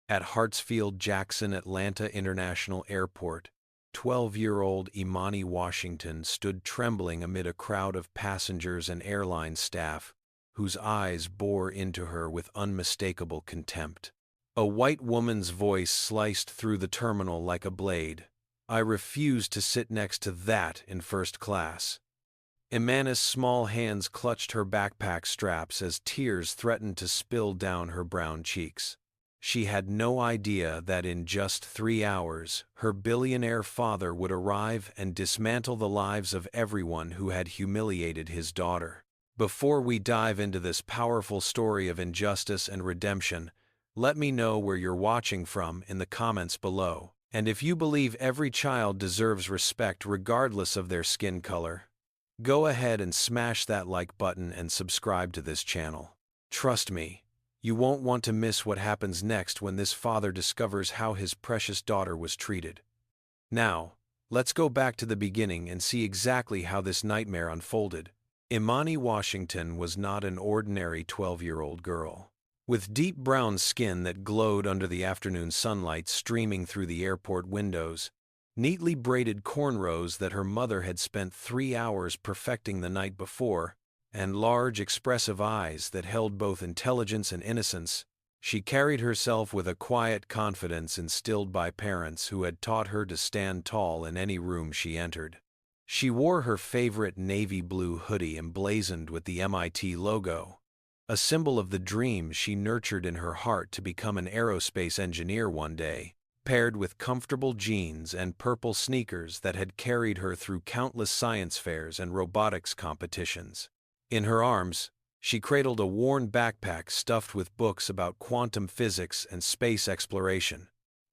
At Hartsfield-Jackson Atlanta International Airport, 12-year-old Imani Washington stood trembling amid a crowd of passengers and airline staff, whose eyes bore into her with unmistakable contempt. A white woman's voice sliced through the terminal like a blade. "I refuse to sit next to that in first class." Imani's small hands clutched her backpack straps as tears threatened to spill down her brown cheeks. She had no idea that in just 3 hours, her billionaire father would arrive and dismantle the lives of everyone who had humiliated his daughter. Before we dive into this powerful story of injustice and redemption, let me know where you're watching from in the comments below. And if you believe every child deserves respect regardless of their skin color, go ahead and smash that like button and subscribe to this channel. Trust me, you won't want to miss what happens next when this father discovers how his precious daughter was treated. Now, let's go back to the beginning and see exactly how this nightmare unfolded. Imani Washington was not an ordinary 12-year-old girl. With deep brown skin that glowed under the afternoon sunlight streaming through the airport windows, neatly braided cornrows that her mother had spent 3 hours perfecting the night before, and large expressive eyes that held both intelligence and innocence, she carried herself with a quiet confidence instilled by parents who had taught her to stand tall in any room she entered. She wore her favorite navy blue hoodie emblazoned with the MIT logo, a symbol of the dream she nurtured in her heart to become an aerospace engineer one day, paired with comfortable jeans and purple sneakers that had carried her through countless science fairs and robotics competitions. In her arms, she cradled a worn backpack stuffed with books about quantum physics and space exploration,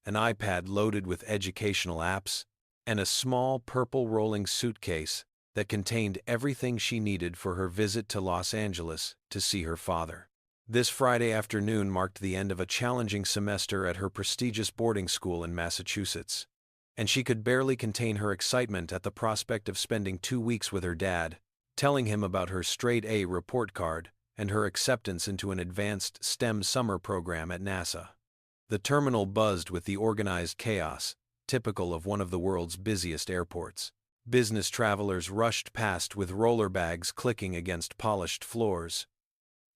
an iPad loaded with educational apps, and a small purple rolling suitcase that contained everything she needed for her visit to Los Angeles to see her father. This Friday afternoon marked the end of a challenging semester at her prestigious boarding school in Massachusetts, and she could barely contain her excitement at the prospect of spending 2 weeks with her dad, telling him about her straight-A report card and her acceptance into an advanced STEM summer program at NASA. The terminal buzzed with the organized chaos, typical of one of the world's busiest airports. Business travelers rushed past with roller bags clicking against polished floors.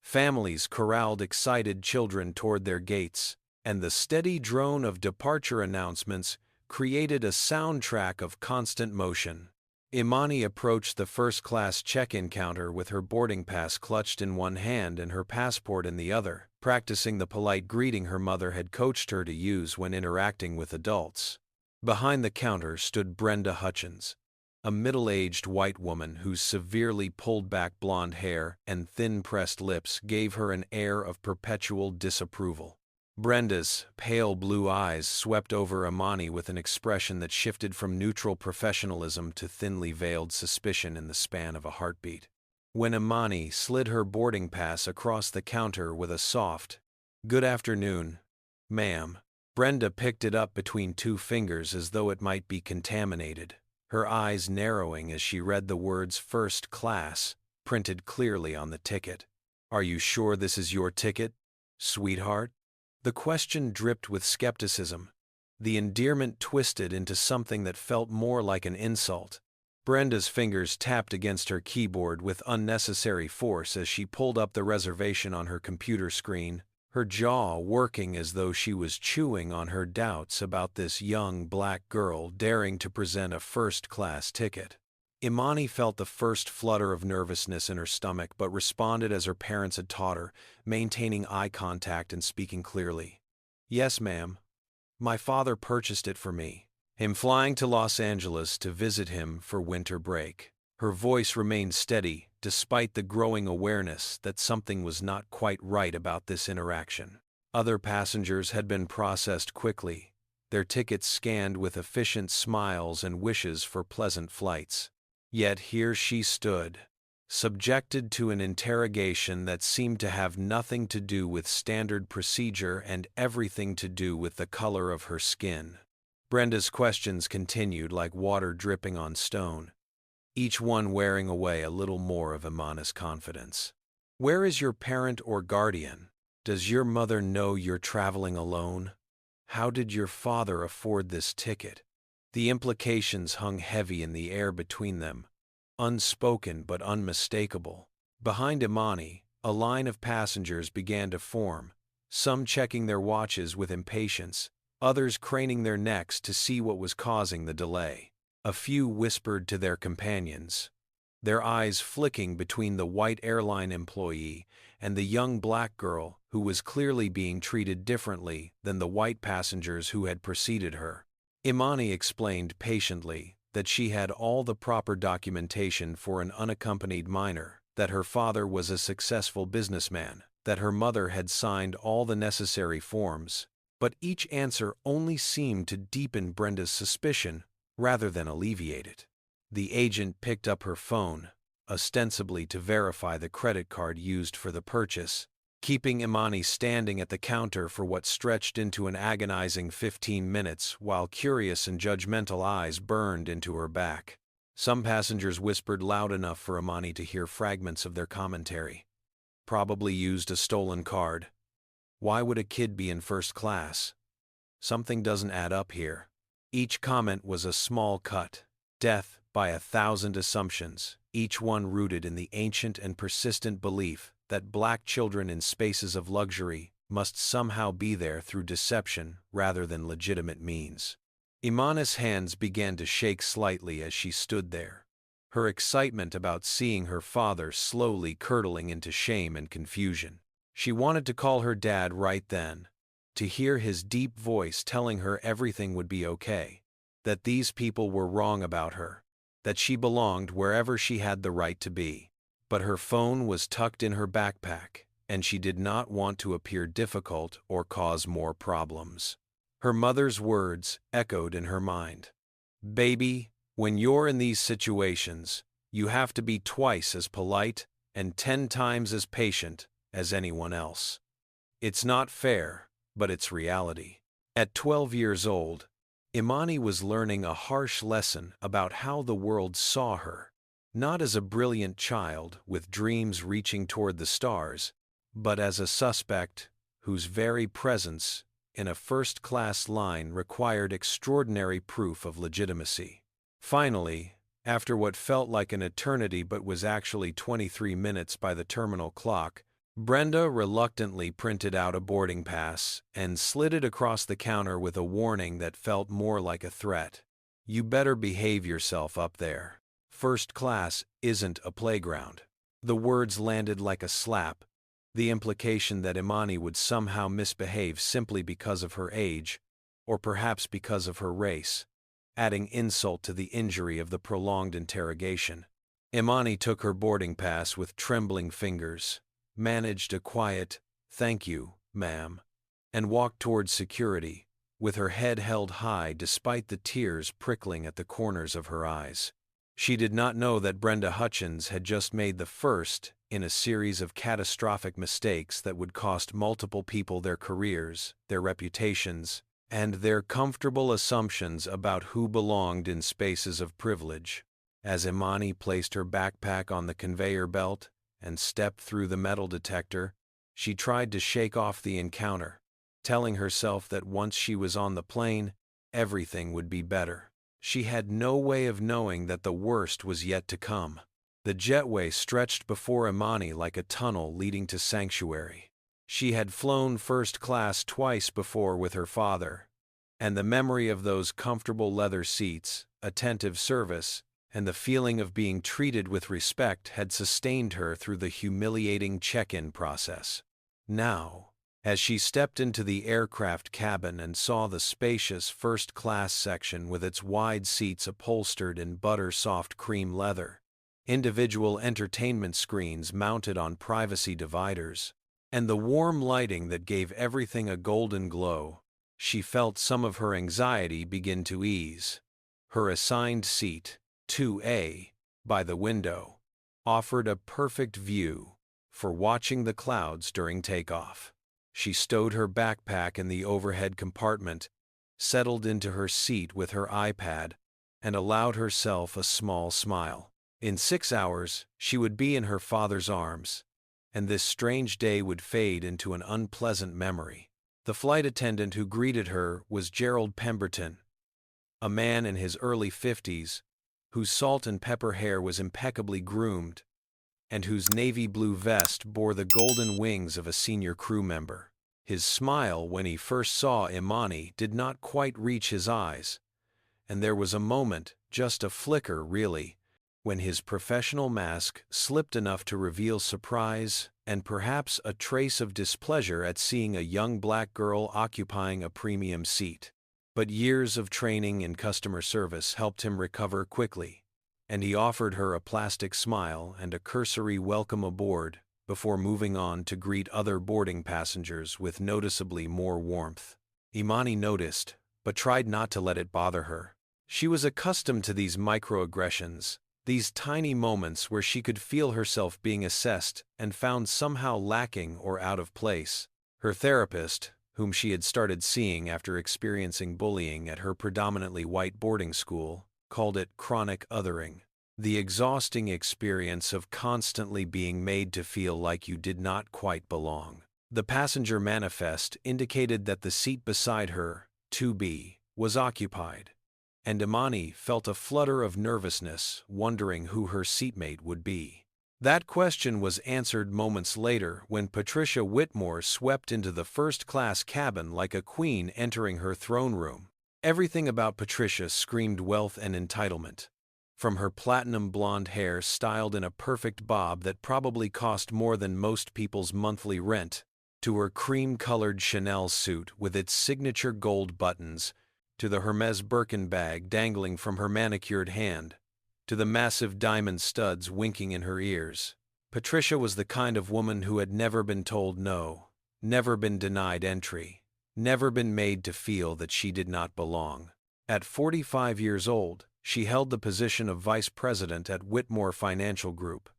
Families corralled excited children toward their gates, and the steady drone of departure announcements created a soundtrack of constant motion. Imani approached the first-class check-in counter with her boarding pass clutched in one hand and her passport in the other, practicing the polite greeting her mother had coached her to use when interacting with adults. Behind the counter stood Brenda Hutchins, a middle-aged white woman whose severely pulled-back blonde hair and thin-pressed lips gave her an air of perpetual disapproval. Brenda's pale blue eyes swept over Imani with an expression that shifted from neutral professionalism to thinly veiled suspicion in the span of a heartbeat. When Imani slid her boarding pass across the counter with a soft, "Good afternoon, ma'am," Brenda picked it up between 2 fingers as though it might be contaminated, her eyes narrowing as she read the words "First Class" printed clearly on the ticket. "Are you sure this is your ticket, sweetheart?" The question dripped with skepticism, the endearment twisted into something that felt more like an insult. Brenda's fingers tapped against her keyboard with unnecessary force as she pulled up the reservation on her computer screen, her jaw working as though she was chewing on her doubts about this young black girl daring to present a first-class ticket. Imani felt the first flutter of nervousness in her stomach but responded as her parents had taught her, maintaining eye contact and speaking clearly. "Yes, ma'am. My father purchased it for me. I'm flying to Los Angeles to visit him for winter break." Her voice remained steady despite the growing awareness that something was not quite right about this interaction. Other passengers had been processed quickly, their tickets scanned with efficient smiles and wishes for pleasant flights. Yet here she stood, subjected to an interrogation that seemed to have nothing to do with standard procedure and everything to do with the color of her skin. Brenda's questions continued like water dripping on stone, each one wearing away a little more of Imani's confidence. "Where is your parent or guardian? Does your mother know you're traveling alone?" How did your father afford this ticket? The implications hung heavy in the air between them, unspoken but unmistakable. Behind Imani, a line of passengers began to form, some checking their watches with impatience, others craning their necks to see what was causing the delay. A few whispered to their companions, their eyes flicking between the white airline employee and the young black girl who was clearly being treated differently than the white passengers who had preceded her. Imani explained patiently that she had all the proper documentation for an unaccompanied minor, that her father was a successful businessman, that her mother had signed all the necessary forms, but each answer only seemed to deepen Brenda's suspicion rather than alleviate it. The agent picked up her phone, ostensibly to verify the credit card used for the purchase, keeping Imani standing at the counter for what stretched into an agonizing 15 minutes while curious and judgmental eyes burned into her back. Some passengers whispered loud enough for Imani to hear fragments of their commentary. Probably used a stolen card. Why would a kid be in first class? Something doesn't add up here. Each comment was a small cut. Death by 1,000 assumptions, each one rooted in the ancient and persistent belief that black children in spaces of luxury must somehow be there through deception rather than legitimate means. Imani's hands began to shake slightly as she stood there, her excitement about seeing her father slowly curdling into shame and confusion. She wanted to call her dad right then, to hear his deep voice telling her everything would be okay, that these people were wrong about her, that she belonged wherever she had the right to be. But her phone was tucked in her backpack, and she did not want to appear difficult or cause more problems. Her mother's words echoed in her mind. Baby, when you're in these situations, you have to be twice as polite and 10 times as patient as anyone else. It's not fair, but it's reality. At 12 years old, Imani was learning a harsh lesson about how the world saw her, not as a brilliant child with dreams reaching toward the stars, but as a suspect whose very presence in a first-class line required extraordinary proof of legitimacy. Finally, after what felt like an eternity but was actually 23 minutes by the terminal clock, Brenda reluctantly printed out a boarding pass and slid it across the counter with a warning that felt more like a threat. You better behave yourself up there. First class isn't a playground. The words landed like a slap, the implication that Imani would somehow misbehave simply because of her age, or perhaps because of her race, adding insult to the injury of the prolonged interrogation. Imani took her boarding pass with trembling fingers, managed a quiet, "Thank you, ma'am," and walked towards security, with her head held high despite the tears prickling at the corners of her eyes. She did not know that Brenda Hutchins had just made the first in a series of catastrophic mistakes that would cost multiple people their careers, their reputations, and their comfortable assumptions about who belonged in spaces of privilege. As Imani placed her backpack on the conveyor belt and stepped through the metal detector, she tried to shake off the encounter, telling herself that once she was on the plane, everything would be better. She had no way of knowing that the worst was yet to come. The jetway stretched before Imani like a tunnel leading to sanctuary. She had flown first class twice before with her father, and the memory of those comfortable leather seats, attentive service, and the feeling of being treated with respect had sustained her through the humiliating check-in process. Now, as she stepped into the aircraft cabin and saw the spacious first-class section with its wide seats upholstered in butter-soft cream leather, individual entertainment screens mounted on privacy dividers, and the warm lighting that gave everything a golden glow, she felt some of her anxiety begin to ease. Her assigned seat, 2A, by the window, offered a perfect view for watching the clouds during takeoff. She stowed her backpack in the overhead compartment, settled into her seat with her iPad, and allowed herself a small smile. In 6 hours, she would be in her father's arms, and this strange day would fade into an unpleasant memory. The flight attendant who greeted her was Gerald Pemberton, a man in his early 50s, whose salt and pepper hair was impeccably groomed, and whose navy blue vest bore the golden wings of a senior crew member. His smile when he first saw Imani did not quite reach his eyes, and there was a moment, just a flicker really, when his professional mask slipped enough to reveal surprise and perhaps a trace of displeasure at seeing a young black girl occupying a premium seat. But years of training in customer service helped him recover quickly, and he offered her a plastic smile and a cursory welcome aboard before moving on to greet other boarding passengers with noticeably more warmth. Imani noticed, but tried not to let it bother her. She was accustomed to these microaggressions, these tiny moments where she could feel herself being assessed and found somehow lacking or out of place. Her therapist, whom she had started seeing after experiencing bullying at her predominantly white boarding school, called it chronic othering. The exhausting experience of constantly being made to feel like you did not quite belong. The passenger manifest indicated that the seat beside her, 2B, was occupied, and Imani felt a flutter of nervousness, wondering who her seatmate would be. That question was answered moments later when Patricia Whitmore swept into the first-class cabin like a queen entering her throne room. Everything about Patricia screamed wealth and entitlement. From her platinum blonde hair styled in a perfect bob that probably cost more than most people's monthly rent, to her cream-colored Chanel suit with its signature gold buttons, to the Hermes Birkin bag dangling from her manicured hand, to the massive diamond studs winking in her ears. Patricia was the kind of woman who had never been told no, never been denied entry, never been made to feel that she did not belong. At 45 years old, she held the position of vice president at Whitmore Financial Group,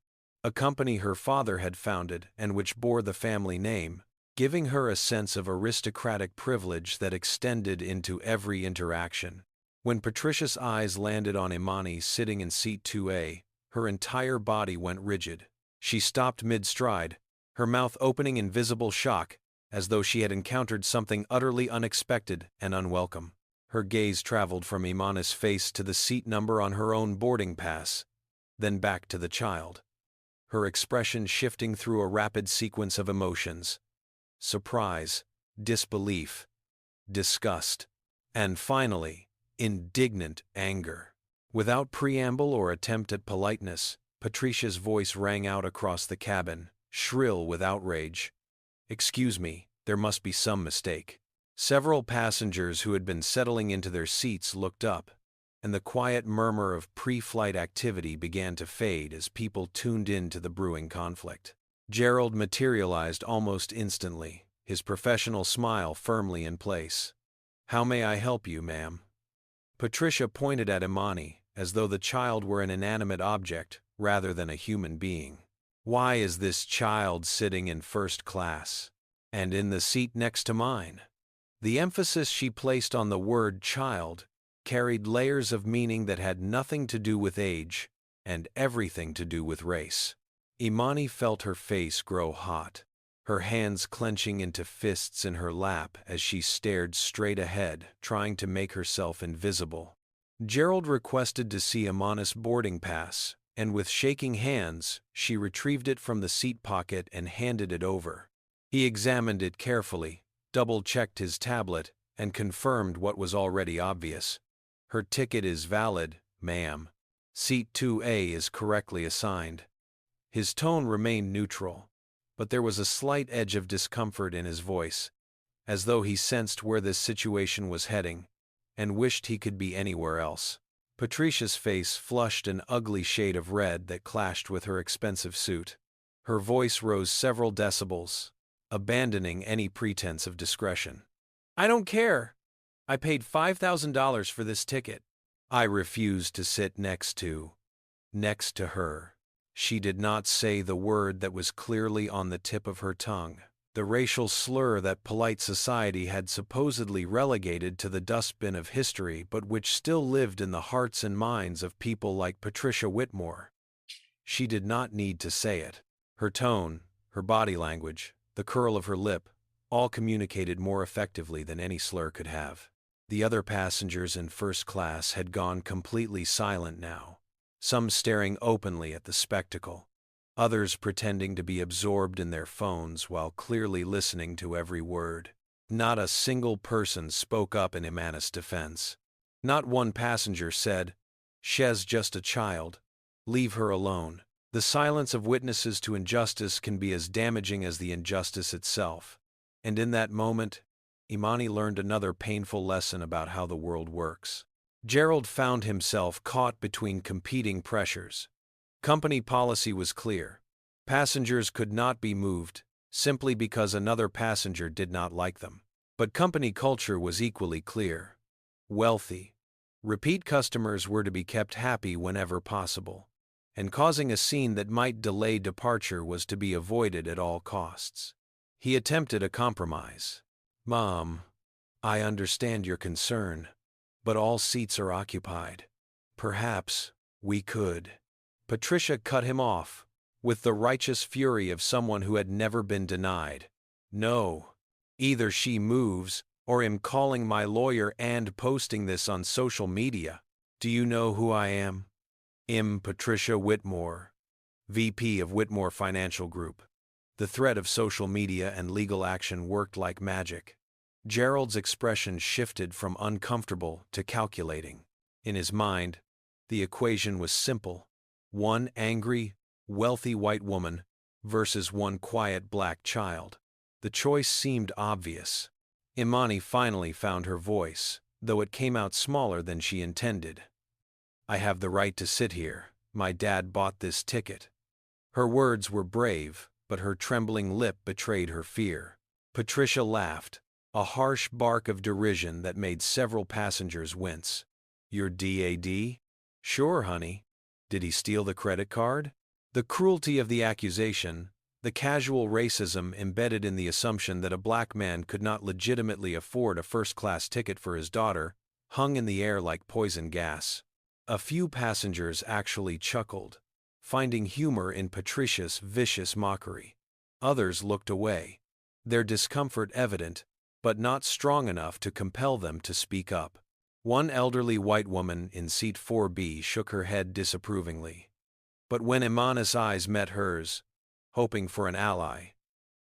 a company her father had founded and which bore the family name, giving her a sense of aristocratic privilege that extended into every interaction. When Patricia's eyes landed on Imani sitting in seat 2A, her entire body went rigid. She stopped mid-stride, her mouth opening in visible shock, as though she had encountered something utterly unexpected and unwelcome. Her gaze traveled from Imani's face to the seat number on her own boarding pass, then back to the child, her expression shifting through a rapid sequence of emotions: surprise, disbelief, disgust, and finally, indignant anger. Without preamble or attempt at politeness, Patricia's voice rang out across the cabin, shrill with outrage. "Excuse me, there must be some mistake." Several passengers who had been settling into their seats looked up, and the quiet murmur of pre-flight activity began to fade as people tuned in to the brewing conflict. Gerald materialized almost instantly, his professional smile firmly in place. "How may I help you, ma'am?" Patricia pointed at Imani, as though the child were an inanimate object rather than a human being. "Why is this child sitting in first class? And in the seat next to mine?" The emphasis she placed on the word child carried layers of meaning that had nothing to do with age and everything to do with race. Imani felt her face grow hot, her hands clenching into fists in her lap as she stared straight ahead, trying to make herself invisible. Gerald requested to see Imani's boarding pass, and with shaking hands, she retrieved it from the seat pocket and handed it over. He examined it carefully, double-checked his tablet, and confirmed what was already obvious. "Her ticket is valid, ma'am. Seat 2A is correctly assigned." His tone remained neutral, but there was a slight edge of discomfort in his voice, as though he sensed where this situation was heading, and wished he could be anywhere else. Patricia's face flushed an ugly shade of red that clashed with her expensive suit. Her voice rose several decibels, abandoning any pretense of discretion. "I don't care. I paid $5,000 for this ticket." "I refuse to sit next to her." She did not say the word that was clearly on the tip of her tongue, the racial slur that polite society had supposedly relegated to the dustbin of history but which still lived in the hearts and minds of people like Patricia Whitmore. She did not need to say it. Her tone, her body language, the curl of her lip, all communicated more effectively than any slur could have. The other passengers in first class had gone completely silent now, some staring openly at the spectacle, others pretending to be absorbed in their phones while clearly listening to every word. Not a single person spoke up in Imani's defense. Not one passenger said, "She's just a child. Leave her alone." The silence of witnesses to injustice can be as damaging as the injustice itself. And in that moment, Imani learned another painful lesson about how the world works. Gerald found himself caught between competing pressures. Company policy was clear. Passengers could not be moved, simply because another passenger did not like them. But company culture was equally clear. Wealthy, repeat customers were to be kept happy whenever possible, and causing a scene that might delay departure was to be avoided at all costs. He attempted a compromise. "Mom, I understand your concern, but all seats are occupied. Perhaps we could." Patricia cut him off, with the righteous fury of someone who had never been denied. "No. Either she moves, or I'm calling my lawyer and posting this on social media. Do you know who I am? Patricia Whitmore, VP of Whitmore Financial Group." The threat of social media and legal action worked like magic. Gerald's expression shifted from uncomfortable to calculating. In his mind, the equation was simple: one angry, wealthy white woman versus one quiet black child. The choice seemed obvious. Imani finally found her voice, though it came out smaller than she intended. "I have the right to sit here. My dad bought this ticket." Her words were brave, but her trembling lip betrayed her fear. Patricia laughed, a harsh bark of derision that made several passengers wince. "Your dad? Sure, honey. Did he steal the credit card?" The cruelty of the accusation, the casual racism embedded in the assumption that a black man could not legitimately afford a first-class ticket for his daughter, hung in the air like poison gas. A few passengers actually chuckled, finding humor in Patricia's vicious mockery. Others looked away, their discomfort evident, but not strong enough to compel them to speak up. One elderly white woman in seat 4B shook her head disapprovingly. But when Imani's eyes met hers, hoping for an ally,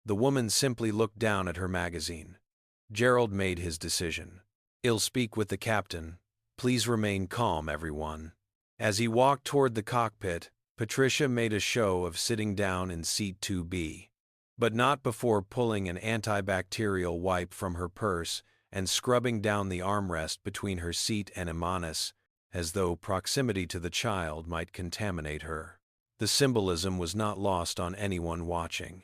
the woman simply looked down at her magazine. Gerald made his decision. "I'll speak with the captain. Please remain calm, everyone." As he walked toward the cockpit, Patricia made a show of sitting down in seat 2B, but not before pulling an antibacterial wipe from her purse and scrubbing down the armrest between her seat and Imani's, as though proximity to the child might contaminate her. The symbolism was not lost on anyone watching.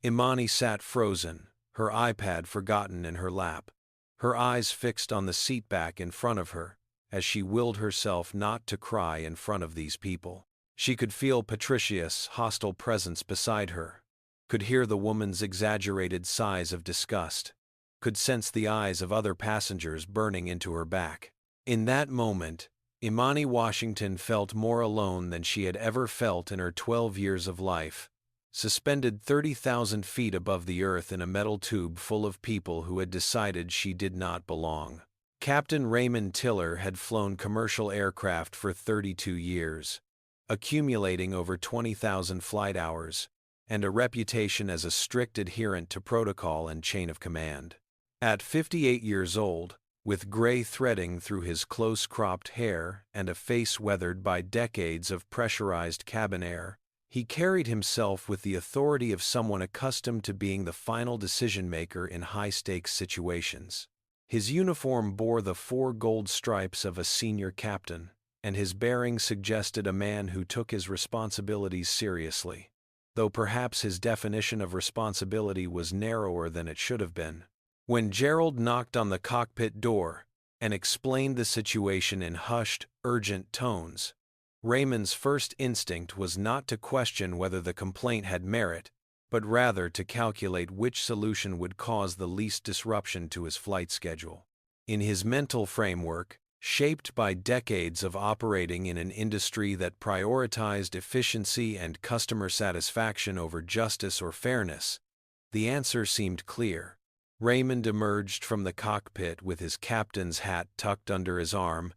Imani sat frozen, her iPad forgotten in her lap, her eyes fixed on the seat back in front of her, as she willed herself not to cry in front of these people. She could feel Patricia's hostile presence beside her, could hear the woman's exaggerated sighs of disgust, could sense the eyes of other passengers burning into her back. In that moment, Imani Washington felt more alone than she had ever felt in her 12 years of life, suspended 30,000 feet above the earth in a metal tube full of people who had decided she did not belong. Captain Raymond Tiller had flown commercial aircraft for 32 years, accumulating over 20,000 flight hours, and a reputation as a strict adherent to protocol and chain of command. At 58 years old, with gray threading through his close-cropped hair and a face weathered by decades of pressurized cabin air, he carried himself with the authority of someone accustomed to being the final decision-maker in high-stakes situations. His uniform bore the 4 gold stripes of a senior captain, and his bearing suggested a man who took his responsibilities seriously, though perhaps his definition of responsibility was narrower than it should have been. When Gerald knocked on the cockpit door and explained the situation in hushed, urgent tones, Raymond's first instinct was not to question whether the complaint had merit, but rather to calculate which solution would cause the least disruption to his flight schedule. In his mental framework, shaped by decades of operating in an industry that prioritized efficiency and customer satisfaction over justice or fairness, The answer seemed clear. Raymond emerged from the cockpit with his captain's hat tucked under his arm,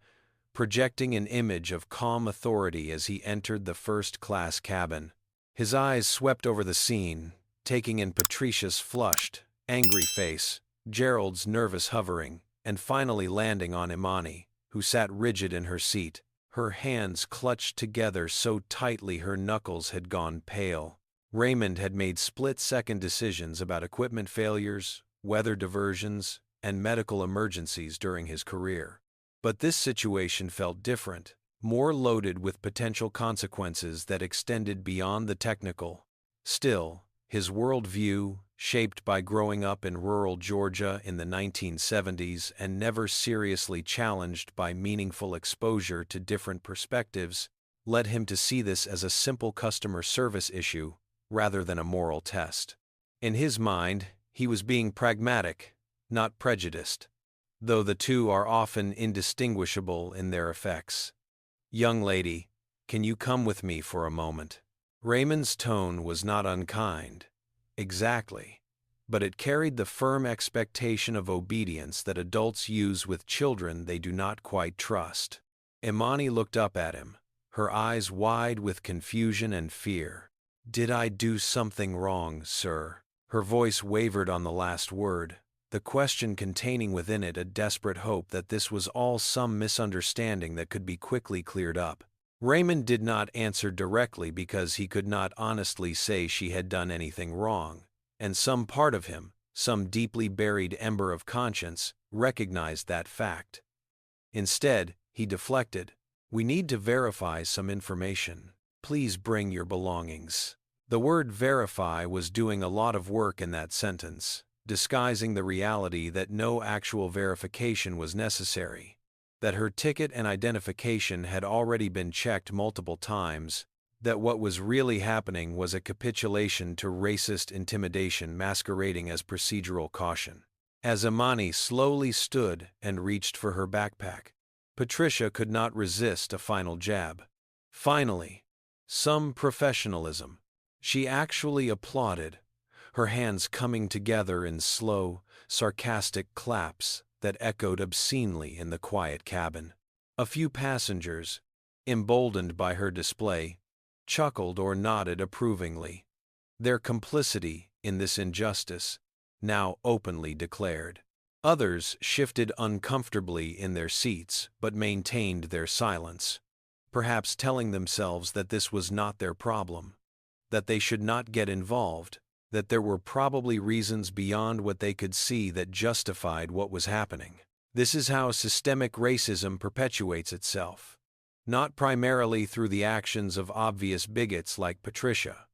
projecting an image of calm authority as he entered the first-class cabin. His eyes swept over the scene, taking in Patricia's flushed, angry face, Gerald's nervous hovering, and finally landing on Imani, who sat rigid in her seat, her hands clutched together so tightly her knuckles had gone pale. Raymond had made split-second decisions about equipment failures, weather diversions, and medical emergencies during his career. But this situation felt different, more loaded with potential consequences that extended beyond the technical. Still, his worldview, shaped by growing up in rural Georgia in the 1970s and never seriously challenged by meaningful exposure to different perspectives, led him to see this as a simple customer service issue rather than a moral test. In his mind, he was being pragmatic, not prejudiced, though the two are often indistinguishable in their effects. "Young lady, can you come with me for a moment?" Raymond's tone was not unkind, exactly, but it carried the firm expectation of obedience that adults use with children they do not quite trust. Imani looked up at him, her eyes wide with confusion and fear. "Did I do something wrong, sir?" Her voice wavered on the last word, the question containing within it a desperate hope that this was all some misunderstanding that could be quickly cleared up. Raymond did not answer directly because he could not honestly say she had done anything wrong, and some part of him, some deeply buried ember of conscience, recognized that fact. Instead, he deflected, "We need to verify some information. Please bring your belongings." The word verify was doing a lot of work in that sentence, disguising the reality that no actual verification was necessary, that her ticket and identification had already been checked multiple times, that what was really happening was a capitulation to racist intimidation masquerading as procedural caution. As Imani slowly stood and reached for her backpack, Patricia could not resist a final jab. Finally, some professionalism. She actually applauded, her hands coming together in slow, sarcastic claps that echoed obscenely in the quiet cabin. A few passengers, emboldened by her display, chuckled or nodded approvingly, their complicity in this injustice now openly declared. Others shifted uncomfortably in their seats but maintained their silence, perhaps telling themselves that this was not their problem, that they should not get involved, that there were probably reasons beyond what they could see that justified what was happening. This is how systemic racism perpetuates itself, not primarily through the actions of obvious bigots like Patricia,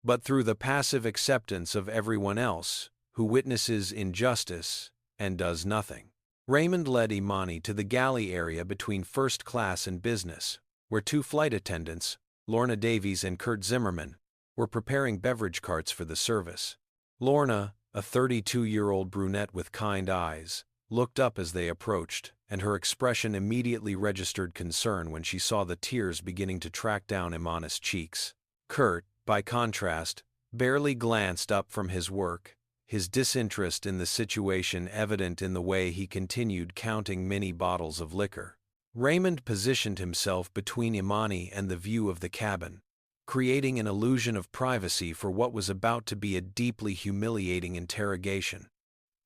but through the passive acceptance of everyone else who witnesses injustice and does nothing. Raymond led Imani to the galley area between first class and business, where two flight attendants, Lorna Davies and Kurt Zimmerman, were preparing beverage carts for the service. Lorna, a 32-year-old brunette with kind eyes, looked up as they approached, and her expression immediately registered concern when she saw the tears beginning to track down Imani's cheeks. Kurt, by contrast, barely glanced up from his work, his disinterest in the situation evident in the way he continued counting many bottles of liquor. Raymond positioned himself between Imani and the view of the cabin, creating an illusion of privacy for what was about to be a deeply humiliating interrogation.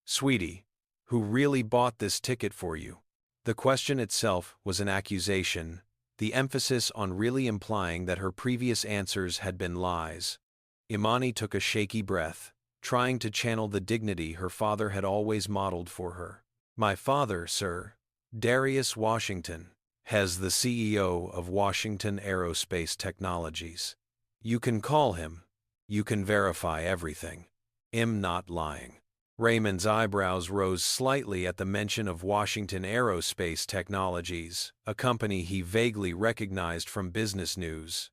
"Sweetie, who really bought this ticket for you?" The question itself was an accusation, the emphasis on really implying that her previous answers had been lies. Imani took a shaky breath, trying to channel the dignity her father had always modeled for her. "My father, sir, Darius Washington, has the CEO of Washington Aerospace Technologies. You can call him. You can verify everything. I'm not lying." Raymond's eyebrows rose slightly at the mention of Washington Aerospace Technologies, a company he vaguely recognized from business news.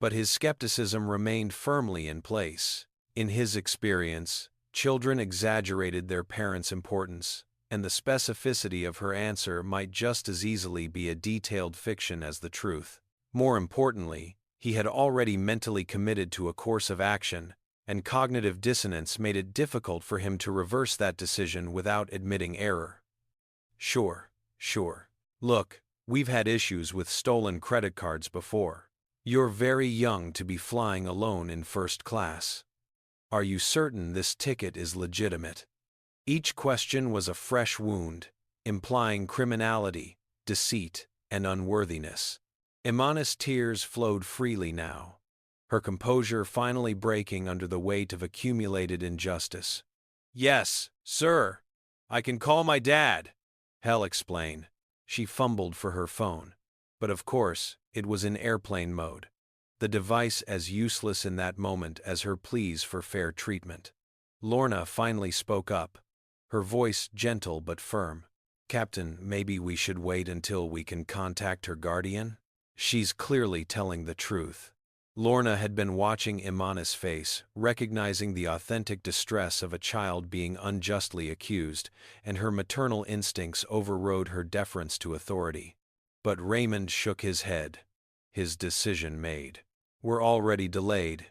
But his skepticism remained firmly in place. In his experience, children exaggerated their parents' importance, and the specificity of her answer might just as easily be a detailed fiction as the truth. More importantly, he had already mentally committed to a course of action, and cognitive dissonance made it difficult for him to reverse that decision without admitting error. Sure. Look, we've had issues with stolen credit cards before. You're very young to be flying alone in first class. Are you certain this ticket is legitimate? Each question was a fresh wound, implying criminality, deceit, and unworthiness. Imani's tears flowed freely now, her composure finally breaking under the weight of accumulated injustice. Yes, sir. I can call my dad. Hell explain. She fumbled for her phone. But of course, it was in airplane mode. The device as useless in that moment as her pleas for fair treatment. Lorna finally spoke up, her voice gentle but firm. Captain, maybe we should wait until we can contact her guardian? She's clearly telling the truth. Lorna had been watching Imani's face, recognizing the authentic distress of a child being unjustly accused, and her maternal instincts overrode her deference to authority. But Raymond shook his head. His decision made. We're already delayed.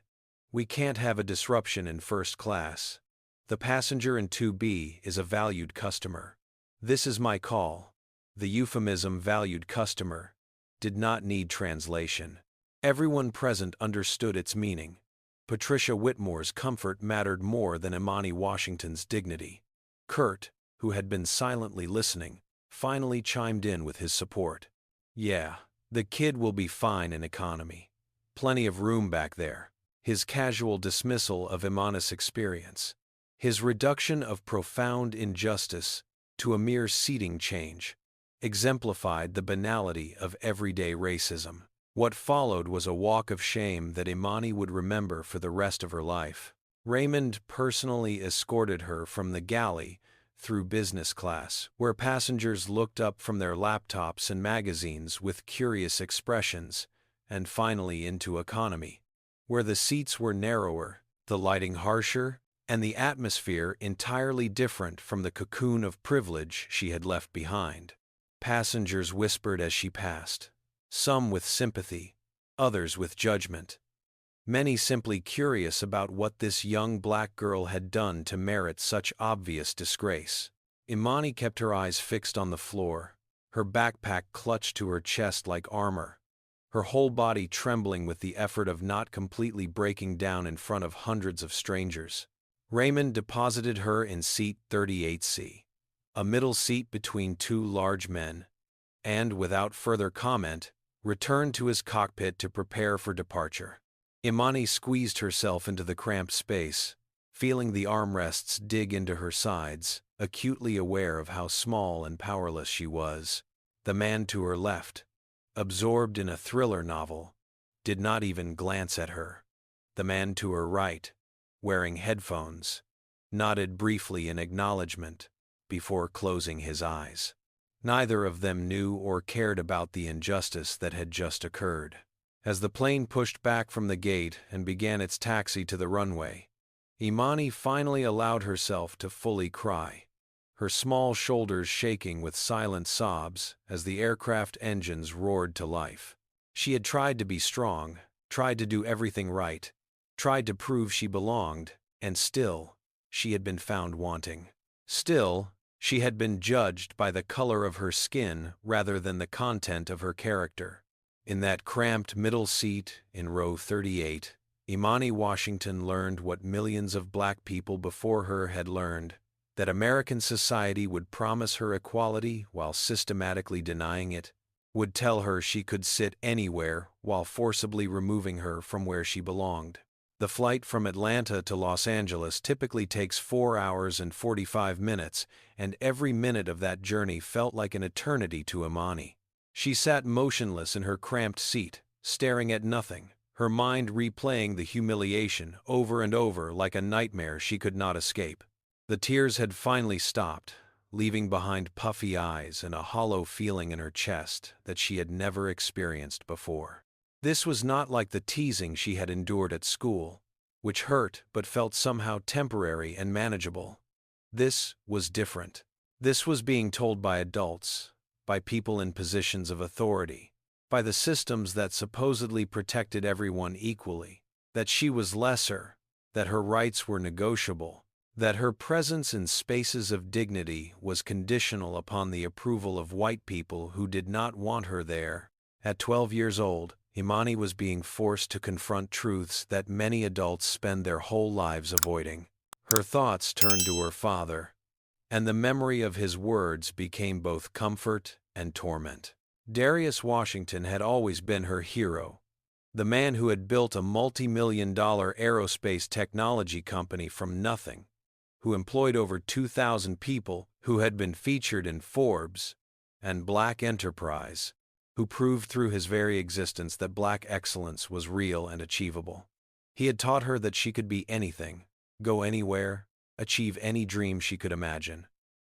We can't have a disruption in first class. The passenger in 2B is a valued customer. This is my call. The euphemism valued customer did not need translation. Everyone present understood its meaning. Patricia Whitmore's comfort mattered more than Imani Washington's dignity. Kurt, who had been silently listening, finally chimed in with his support. Yeah, the kid will be fine in economy. Plenty of room back there. His casual dismissal of Imani's experience. His reduction of profound injustice to a mere seating change exemplified the banality of everyday racism. What followed was a walk of shame that Imani would remember for the rest of her life. Raymond personally escorted her from the galley through business class, where passengers looked up from their laptops and magazines with curious expressions, and finally into economy, where the seats were narrower, the lighting harsher, and the atmosphere entirely different from the cocoon of privilege she had left behind. Passengers whispered as she passed, some with sympathy, others with judgment. Many simply curious about what this young black girl had done to merit such obvious disgrace. Imani kept her eyes fixed on the floor, her backpack clutched to her chest like armor, her whole body trembling with the effort of not completely breaking down in front of hundreds of strangers. Raymond deposited her in seat 38C, a middle seat between two large men, and, without further comment, returned to his cockpit to prepare for departure. Imani squeezed herself into the cramped space, feeling the armrests dig into her sides, acutely aware of how small and powerless she was. The man to her left, absorbed in a thriller novel, did not even glance at her. The man to her right, wearing headphones, nodded briefly in acknowledgement before closing his eyes. Neither of them knew or cared about the injustice that had just occurred. As the plane pushed back from the gate and began its taxi to the runway, Imani finally allowed herself to fully cry, her small shoulders shaking with silent sobs as the aircraft engines roared to life. She had tried to be strong, tried to do everything right, tried to prove she belonged, and still, she had been found wanting. Still, she had been judged by the color of her skin rather than the content of her character. In that cramped middle seat in row 38, Imani Washington learned what millions of black people before her had learned, that American society would promise her equality while systematically denying it, would tell her she could sit anywhere while forcibly removing her from where she belonged. The flight from Atlanta to Los Angeles typically takes 4 hours and 45 minutes, and every minute of that journey felt like an eternity to Imani. She sat motionless in her cramped seat, staring at nothing, her mind replaying the humiliation over and over like a nightmare she could not escape. The tears had finally stopped, leaving behind puffy eyes and a hollow feeling in her chest that she had never experienced before. This was not like the teasing she had endured at school, which hurt but felt somehow temporary and manageable. This was different. This was being told by adults, by people in positions of authority, by the systems that supposedly protected everyone equally, that she was lesser, that her rights were negotiable, that her presence in spaces of dignity was conditional upon the approval of white people who did not want her there. At 12 years old, Imani was being forced to confront truths that many adults spend their whole lives avoiding. Her thoughts turned to her father, and the memory of his words became both comfort and torment. Darius Washington had always been her hero, the man who had built a multi-million-dollar aerospace technology company from nothing, who employed over 2,000 people, who had been featured in Forbes and Black Enterprise, who proved through his very existence that Black excellence was real and achievable. He had taught her that she could be anything, go anywhere, achieve any dream she could imagine.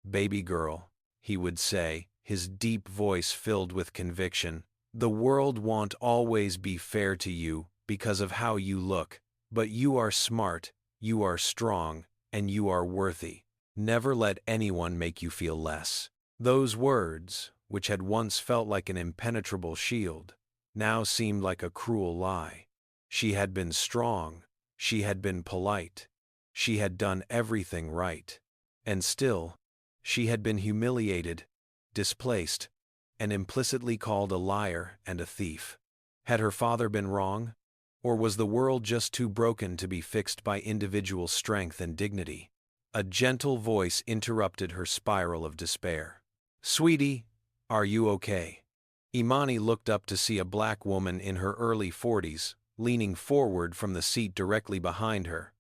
"Baby girl," he would say, his deep voice filled with conviction, "the world won't always be fair to you because of how you look, but you are smart, you are strong, and you are worthy. Never let anyone make you feel less." Those words, which had once felt like an impenetrable shield, now seemed like a cruel lie. She had been strong, she had been polite, she had done everything right. And still, she had been humiliated, displaced, and implicitly called a liar and a thief. Had her father been wrong? Or was the world just too broken to be fixed by individual strength and dignity? A gentle voice interrupted her spiral of despair. "Sweetie, are you okay?" Imani looked up to see a black woman in her early 40s, leaning forward from the seat directly behind her.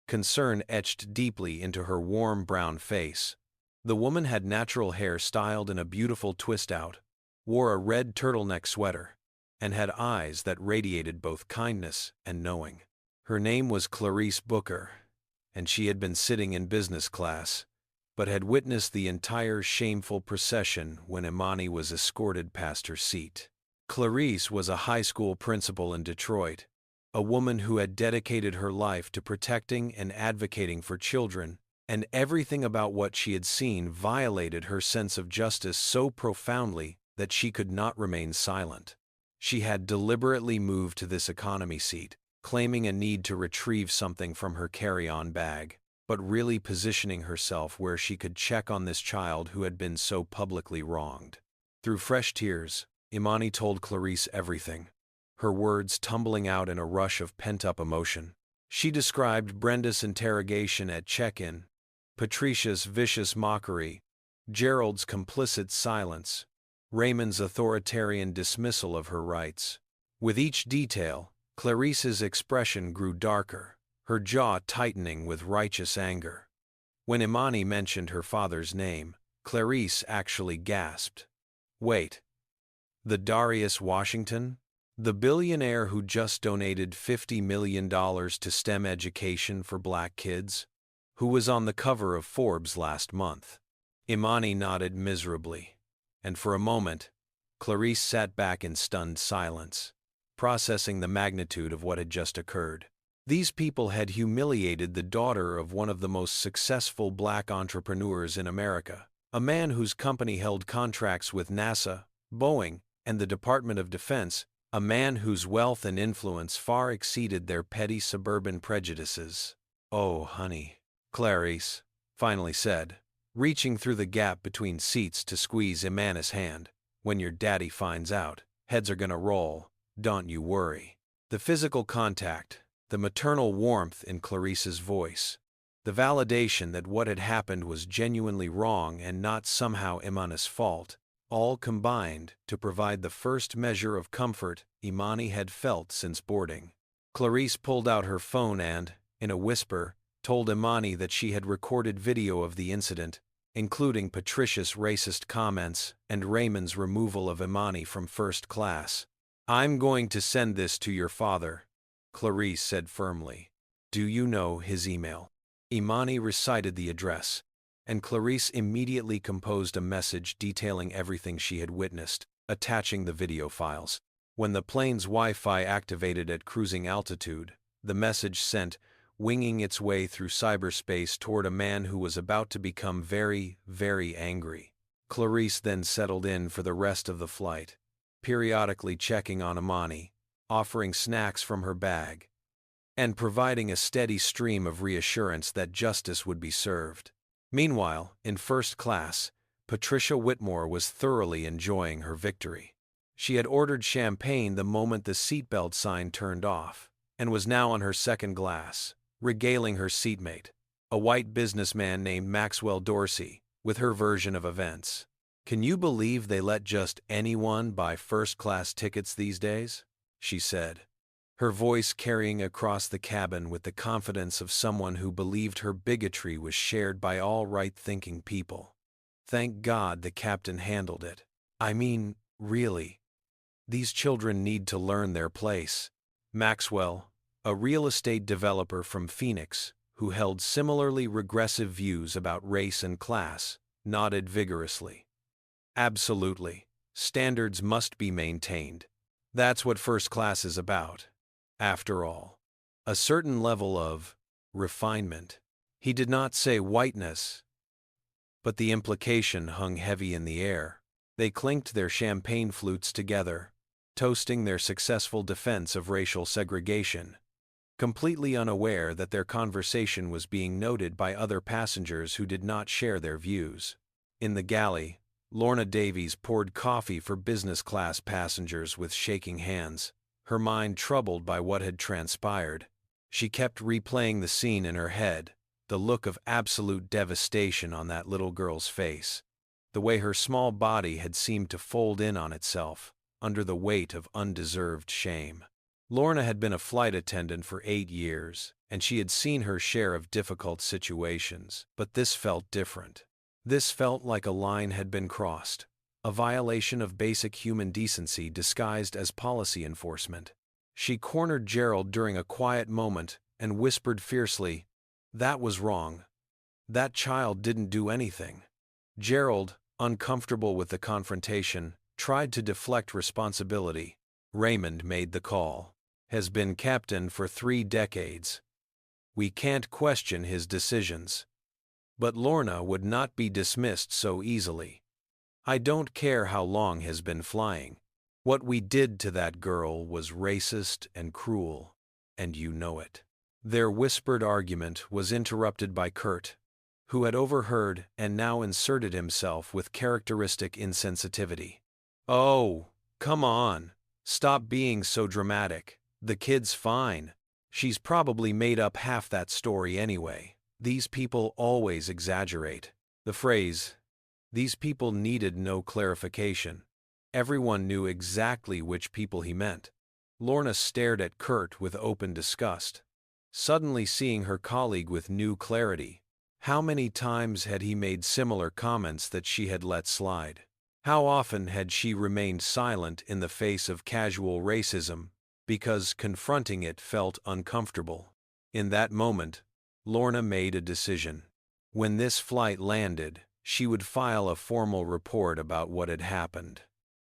Concern etched deeply into her warm brown face. The woman had natural hair styled in a beautiful twist-out, wore a red turtleneck sweater, and had eyes that radiated both kindness and knowing. Her name was Clarice Booker, and she had been sitting in business class, but had witnessed the entire shameful procession when Imani was escorted past her seat. Clarice was a high school principal in Detroit, a woman who had dedicated her life to protecting and advocating for children, and everything about what she had seen violated her sense of justice so profoundly that she could not remain silent. She had deliberately moved to this economy seat, claiming a need to retrieve something from her carry-on bag, but really positioning herself where she could check on this child who had been so publicly wronged. Through fresh tears, Imani told Clarice everything, her words tumbling out in a rush of pent-up emotion. She described Brenda's interrogation at check-in, Patricia's vicious mockery, Gerald's complicit silence, Raymond's authoritarian dismissal of her rights. With each detail, Clarice's expression grew darker, her jaw tightening with righteous anger. When Imani mentioned her father's name, Clarice actually gasped. "Wait. The Darius Washington? The billionaire who just donated $50 million to STEM education for black kids? Who was on the cover of Forbes last month?" Imani nodded miserably, and for a moment, Clarice sat back in stunned silence, processing the magnitude of what had just occurred. These people had humiliated the daughter of one of the most successful black entrepreneurs in America, a man whose company held contracts with NASA, Boeing, and the Department of Defense, a man whose wealth and influence far exceeded their petty suburban prejudices. "Oh, honey," Clarice finally said, reaching through the gap between seats to squeeze Imani's hand. "When your daddy finds out, heads are gonna roll, don't you worry." The physical contact, the maternal warmth in Clarice's voice, the validation that what had happened was genuinely wrong and not somehow Imani's fault, all combined to provide the first measure of comfort Imani had felt since boarding. Clarice pulled out her phone and, in a whisper, told Imani that she had recorded video of the incident, including Patricia's racist comments and Raymond's removal of Imani from first class. "I'm going to send this to your father," Clarice said firmly. "Do you know his email?" Imani recited the address, and Clarice immediately composed a message detailing everything she had witnessed, attaching the video files. When the plane's Wi-Fi activated at cruising altitude, the message sent, winging its way through cyberspace toward a man who was about to become very, very angry. Clarice then settled in for the rest of the flight, periodically checking on Imani, offering snacks from her bag, and providing a steady stream of reassurance that justice would be served. Meanwhile, in first class, Patricia Whitmore was thoroughly enjoying her victory. She had ordered champagne the moment the seatbelt sign turned off, and was now on her second glass, regaling her seatmate, a white businessman named Maxwell Dorsey, with her version of events. "Can you believe they let just anyone buy first-class tickets these days?" she said, her voice carrying across the cabin with the confidence of someone who believed her bigotry was shared by all right-thinking people. Thank God the captain handled it. I mean, really. These children need to learn their place. Maxwell, a real estate developer from Phoenix, who held similarly regressive views about race and class, nodded vigorously. Absolutely. Standards must be maintained. That's what first class is about. After all, a certain level of refinement. He did not say whiteness, but the implication hung heavy in the air. They clinked their champagne flutes together, toasting their successful defense of racial segregation, completely unaware that their conversation was being noted by other passengers who did not share their views. In the galley, Lorna Davies poured coffee for business-class passengers with shaking hands, her mind troubled by what had transpired. She kept replaying the scene in her head, the look of absolute devastation on that little girl's face, the way her small body had seemed to fold in on itself, under the weight of undeserved shame. Lorna had been a flight attendant for 8 years, and she had seen her share of difficult situations, but this felt different. This felt like a line had been crossed, a violation of basic human decency disguised as policy enforcement. She cornered Gerald during a quiet moment and whispered fiercely, "That was wrong. That child didn't do anything." Gerald, uncomfortable with the confrontation, tried to deflect responsibility. "Raymond made the call. Has been captain for 3 decades. We can't question his decisions." But Lorna would not be dismissed so easily. "I don't care how long has been flying. What we did to that girl was racist and cruel, and you know it." Their whispered argument was interrupted by Kurt, who had overheard and now inserted himself with characteristic insensitivity. "Oh, come on. Stop being so dramatic. The kid's fine. She's probably made up half that story anyway. These people always exaggerate." The phrase, "these people," needed no clarification. Everyone knew exactly which people he meant. Lorna stared at Kurt with open disgust, suddenly seeing her colleague with new clarity. How many times had he made similar comments that she had let slide? How often had she remained silent in the face of casual racism, because confronting it felt uncomfortable? In that moment, Lorna made a decision. When this flight landed, she would file a formal report about what had happened.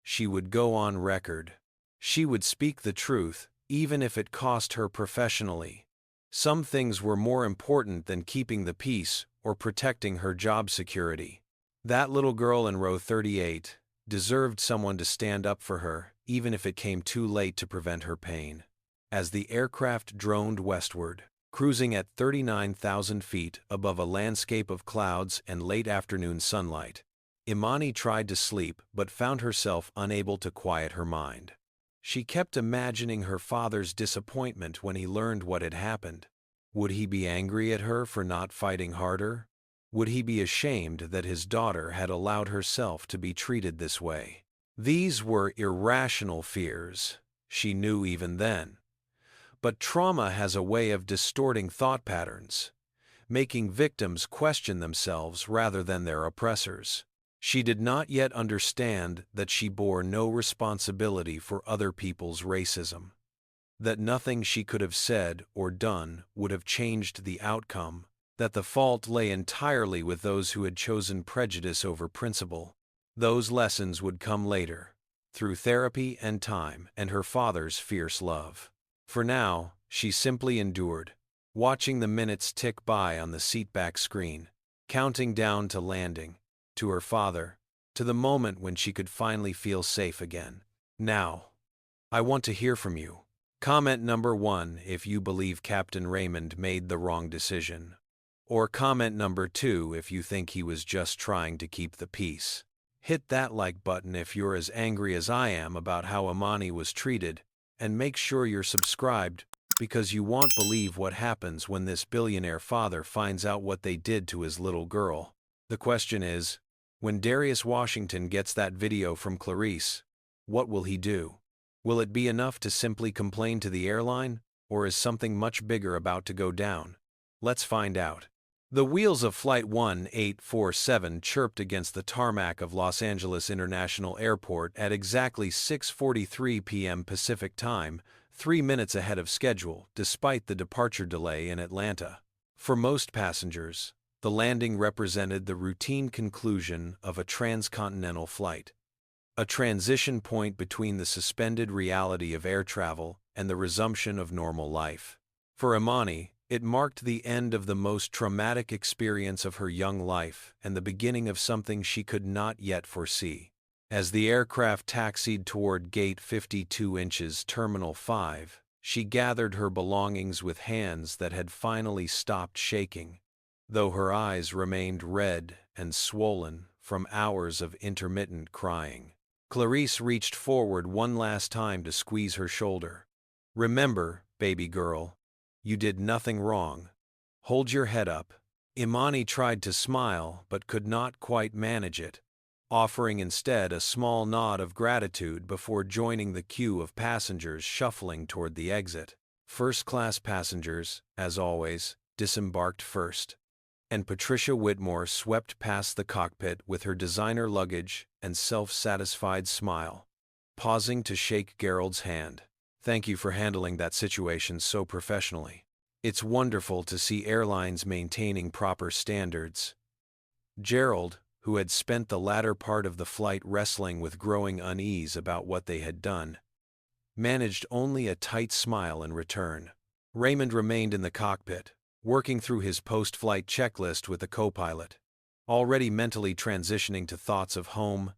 She would go on record. She would speak the truth, even if it cost her professionally. Some things were more important than keeping the peace or protecting her job security. That little girl in row 38 deserved someone to stand up for her, even if it came too late to prevent her pain. As the aircraft droned westward, cruising at 39,000 feet above a landscape of clouds and late afternoon sunlight, Imani tried to sleep but found herself unable to quiet her mind. She kept imagining her father's disappointment when he learned what had happened. Would he be angry at her for not fighting harder? Would he be ashamed that his daughter had allowed herself to be treated this way? These were irrational fears, she knew even then. But trauma has a way of distorting thought patterns, making victims question themselves rather than their oppressors. She did not yet understand that she bore no responsibility for other people's racism, that nothing she could have said or done would have changed the outcome, that the fault lay entirely with those who had chosen prejudice over principle. Those lessons would come later, through therapy and time and her father's fierce love. For now, she simply endured, watching the minutes tick by on the seatback screen, counting down to landing, to her father, to the moment when she could finally feel safe again. "Now, I want to hear from you," Comment number 1 if you believe Captain Raymond made the wrong decision. Or comment number 2 if you think he was just trying to keep the peace. Hit that like button if you're as angry as I am about how Imani was treated, and make sure you're subscribed, because you won't believe what happens when this billionaire father finds out what they did to his little girl. The question is, when Darius Washington gets that video from Clarice, what will he do? Will it be enough to simply complain to the airline, or is something much bigger about to go down? Let's find out. The wheels of Flight 1847 chirped against the tarmac of Los Angeles International Airport at exactly 6:43 p.m. Pacific Time, 3 minutes ahead of schedule, despite the departure delay in Atlanta. For most passengers, the landing represented the routine conclusion of a transcontinental flight, a transition point between the suspended reality of air travel and the resumption of normal life. For Imani, it marked the end of the most traumatic experience of her young life and the beginning of something she could not yet foresee. As the aircraft taxied toward Gate 52 inches Terminal 5, she gathered her belongings with hands that had finally stopped shaking, though her eyes remained red and swollen from hours of intermittent crying. Clarice reached forward one last time to squeeze her shoulder. "Remember, baby girl, you did nothing wrong. Hold your head up." Imani tried to smile but could not quite manage it, offering instead a small nod of gratitude before joining the queue of passengers shuffling toward the exit. First-class passengers, as always, disembarked first, and Patricia Whitmore swept past the cockpit with her designer luggage and self-satisfied smile, pausing to shake Gerald's hand. "Thank you for handling that situation so professionally. It's wonderful to see airlines maintaining proper standards." Gerald, who had spent the latter part of the flight wrestling with growing unease about what they had done, managed only a tight smile in return. Raymond remained in the cockpit, working through his post-flight checklist with the co-pilot, already mentally transitioning to thoughts of home,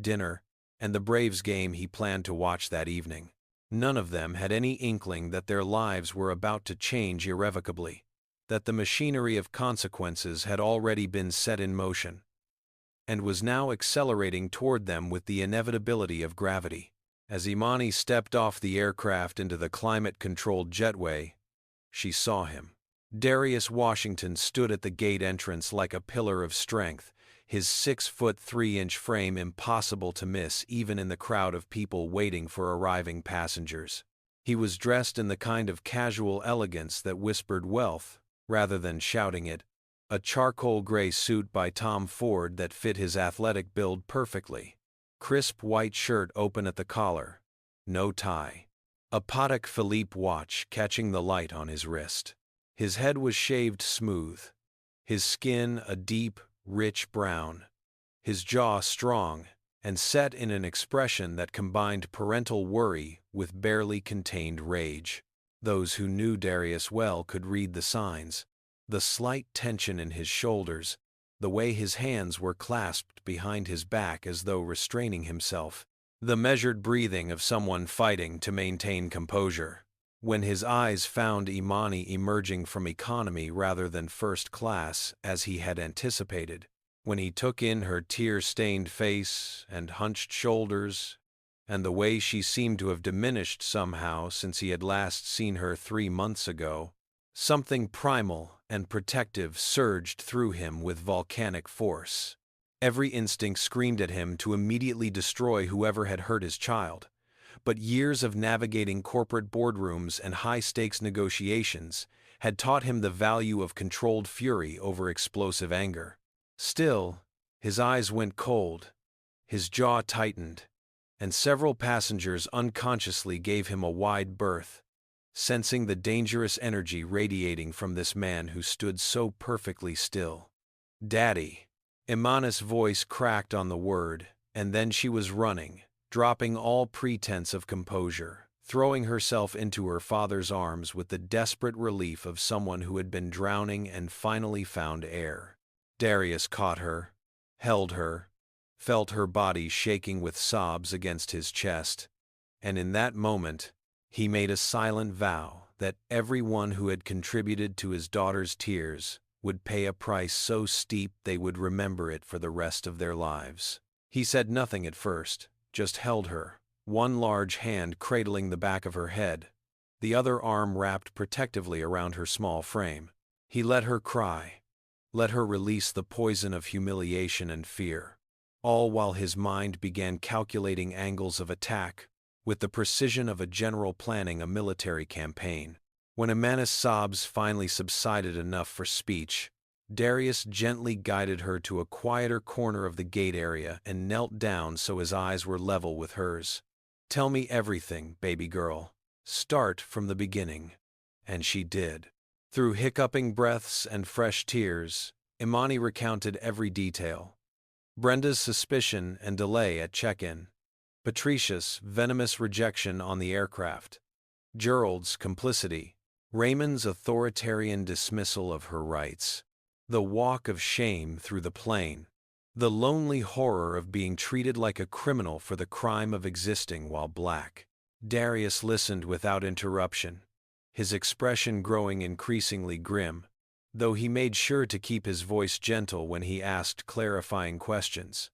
dinner, and the Braves game he planned to watch that evening. None of them had any inkling that their lives were about to change irrevocably, that the machinery of consequences had already been set in motion, and was now accelerating toward them with the inevitability of gravity. As Imani stepped off the aircraft into the climate-controlled jetway, she saw him. Darius Washington stood at the gate entrance like a pillar of strength, his 6'3" frame impossible to miss even in the crowd of people waiting for arriving passengers. He was dressed in the kind of casual elegance that whispered wealth, rather than shouting it, a charcoal gray suit by Tom Ford that fit his athletic build perfectly, crisp white shirt open at the collar, no tie, a Patek Philippe watch catching the light on his wrist. His head was shaved smooth, his skin a deep, rich brown, his jaw strong and set in an expression that combined parental worry with barely contained rage. Those who knew Darius well could read the signs, the slight tension in his shoulders, the way his hands were clasped behind his back as though restraining himself, the measured breathing of someone fighting to maintain composure. When his eyes found Imani emerging from economy rather than first class as he had anticipated, when he took in her tear-stained face and hunched shoulders, and the way she seemed to have diminished somehow since he had last seen her 3 months ago, something primal and protective surged through him with volcanic force. Every instinct screamed at him to immediately destroy whoever had hurt his child. But years of navigating corporate boardrooms and high-stakes negotiations had taught him the value of controlled fury over explosive anger. Still, his eyes went cold, his jaw tightened, and several passengers unconsciously gave him a wide berth, sensing the dangerous energy radiating from this man who stood so perfectly still. "Daddy." Imani's voice cracked on the word, and then she was running, dropping all pretense of composure, throwing herself into her father's arms with the desperate relief of someone who had been drowning and finally found air. Darius caught her, held her, felt her body shaking with sobs against his chest, and in that moment, He made a silent vow that everyone who had contributed to his daughter's tears would pay a price so steep they would remember it for the rest of their lives. He said nothing at first, just held her, one large hand cradling the back of her head, the other arm wrapped protectively around her small frame. He let her cry, let her release the poison of humiliation and fear, all while his mind began calculating angles of attack with the precision of a general planning a military campaign. When Imani's sobs finally subsided enough for speech, Darius gently guided her to a quieter corner of the gate area and knelt down so his eyes were level with hers. "Tell me everything, baby girl. Start from the beginning." And she did. Through hiccuping breaths and fresh tears, Imani recounted every detail. Brenda's suspicion and delay at check-in, Patricia's venomous rejection on the aircraft, Gerald's complicity, Raymond's authoritarian dismissal of her rights, the walk of shame through the plane, the lonely horror of being treated like a criminal for the crime of existing while black. Darius listened without interruption, his expression growing increasingly grim, though he made sure to keep his voice gentle when he asked clarifying questions.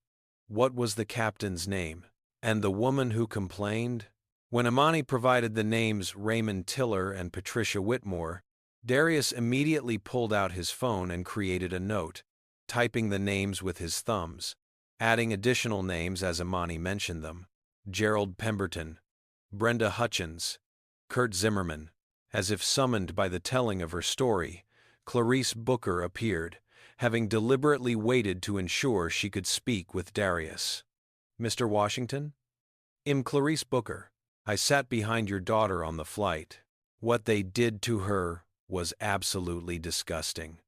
What was the captain's name? And the woman who complained? When Imani provided the names Raymond Tiller and Patricia Whitmore, Darius immediately pulled out his phone and created a note, typing the names with his thumbs, adding additional names as Imani mentioned them: Gerald Pemberton, Brenda Hutchins, Kurt Zimmerman. As if summoned by the telling of her story, Clarice Booker appeared, having deliberately waited to ensure she could speak with Darius. "Mr. Washington? Clarice Booker. I sat behind your daughter on the flight. What they did to her was absolutely disgusting,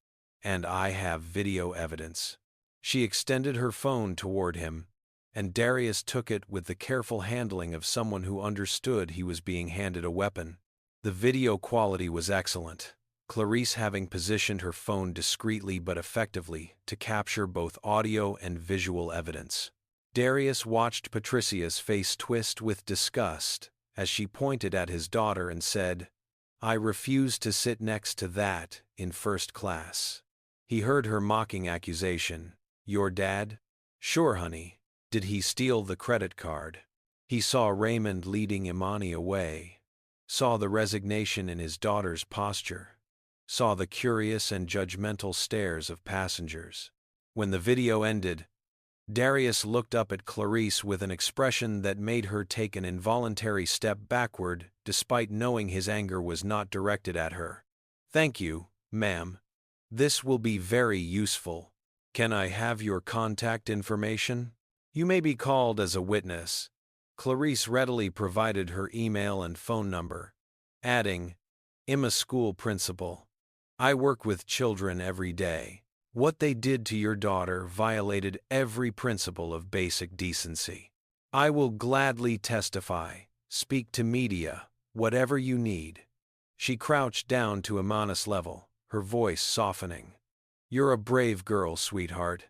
and I have video evidence." She extended her phone toward him, and Darius took it with the careful handling of someone who understood he was being handed a weapon. The video quality was excellent, Clarice having positioned her phone discreetly but effectively to capture both audio and visual evidence. Darius watched Patricia's face twist with disgust as she pointed at his daughter and said, "I refuse to sit next to that in first class." He heard her mocking accusation, "Your dad? Sure, honey. Did he steal the credit card?" He saw Raymond leading Imani away, saw the resignation in his daughter's posture, saw the curious and judgmental stares of passengers. When the video ended, Darius looked up at Clarice with an expression that made her take an involuntary step backward despite knowing his anger was not directed at her. "Thank you, ma'am. This will be very useful. Can I have your contact information? You may be called as a witness." Clarice readily provided her email and phone number, adding, "I'm a school principal. I work with children every day. What they did to your daughter violated every principle of basic decency. I will gladly testify, speak to media, whatever you need." She crouched down to Imani's level, her voice softening. "You're a brave girl, sweetheart.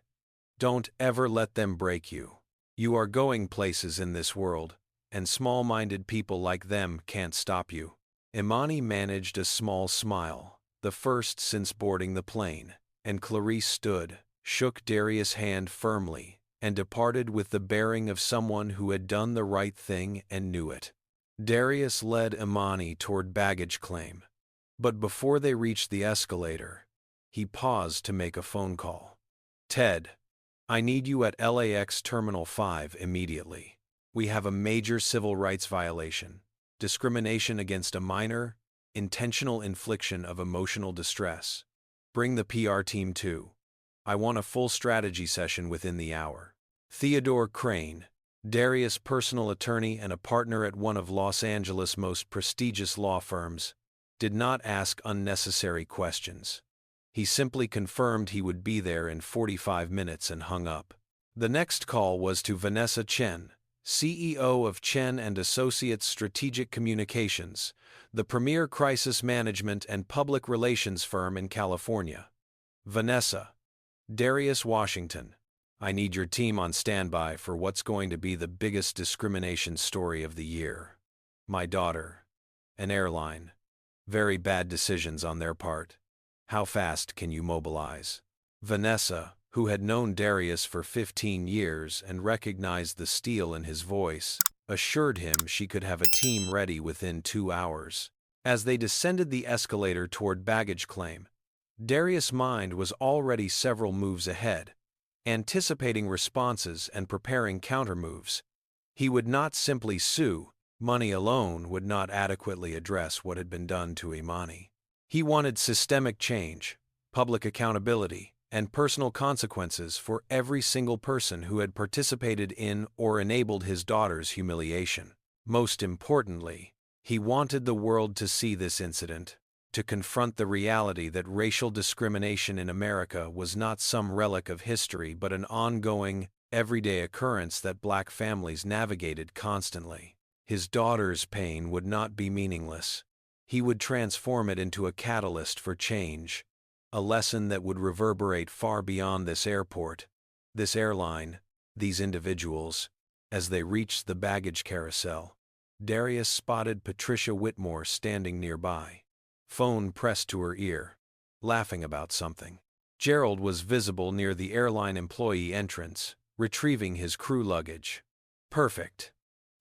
Don't ever let them break you. You are going places in this world, and small-minded people like them can't stop you." Imani managed a small smile, the first since boarding the plane, and Clarice stood, shook Darius' hand firmly, and departed with the bearing of someone who had done the right thing and knew it. Darius led Imani toward baggage claim, but before they reached the escalator, he paused to make a phone call. "Ted, I need you at LAX Terminal 5 immediately. We have a major civil rights violation, discrimination against a minor, intentional infliction of emotional distress. Bring the PR team too. I want a full strategy session within the hour." Theodore Crane, Darius' personal attorney and a partner at one of Los Angeles' most prestigious law firms, did not ask unnecessary questions. He simply confirmed he would be there in 45 minutes and hung up. The next call was to Vanessa Chen, CEO of Chen and Associates Strategic Communications, the premier crisis management and public relations firm in California. "Vanessa, Darius Washington, I need your team on standby for what's going to be the biggest discrimination story of the year. My daughter, An airline. Very bad decisions on their part. How fast can you mobilize? Vanessa, who had known Darius for 15 years and recognized the steel in his voice, assured him she could have a team ready within 2 hours. As they descended the escalator toward baggage claim, Darius' mind was already several moves ahead, anticipating responses and preparing countermoves. He would not simply sue. Money alone would not adequately address what had been done to Imani. He wanted systemic change, public accountability, and personal consequences for every single person who had participated in or enabled his daughter's humiliation. Most importantly, he wanted the world to see this incident, to confront the reality that racial discrimination in America was not some relic of history but an ongoing, everyday occurrence that Black families navigated constantly. His daughter's pain would not be meaningless. He would transform it into a catalyst for change, a lesson that would reverberate far beyond this airport, this airline, these individuals. As they reached the baggage carousel, Darius spotted Patricia Whitmore standing nearby, phone pressed to her ear, laughing about something. Gerald was visible near the airline employee entrance, retrieving his crew luggage. Perfect.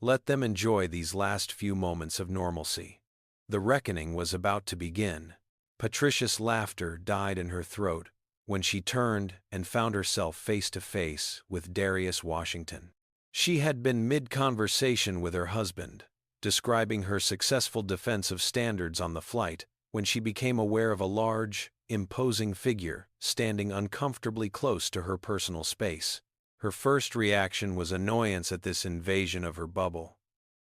Let them enjoy these last few moments of normalcy. The reckoning was about to begin. Patricia's laughter died in her throat when she turned and found herself face to face with Darius Washington. She had been mid-conversation with her husband, describing her successful defense of standards on the flight, when she became aware of a large, imposing figure standing uncomfortably close to her personal space. Her first reaction was annoyance at this invasion of her bubble.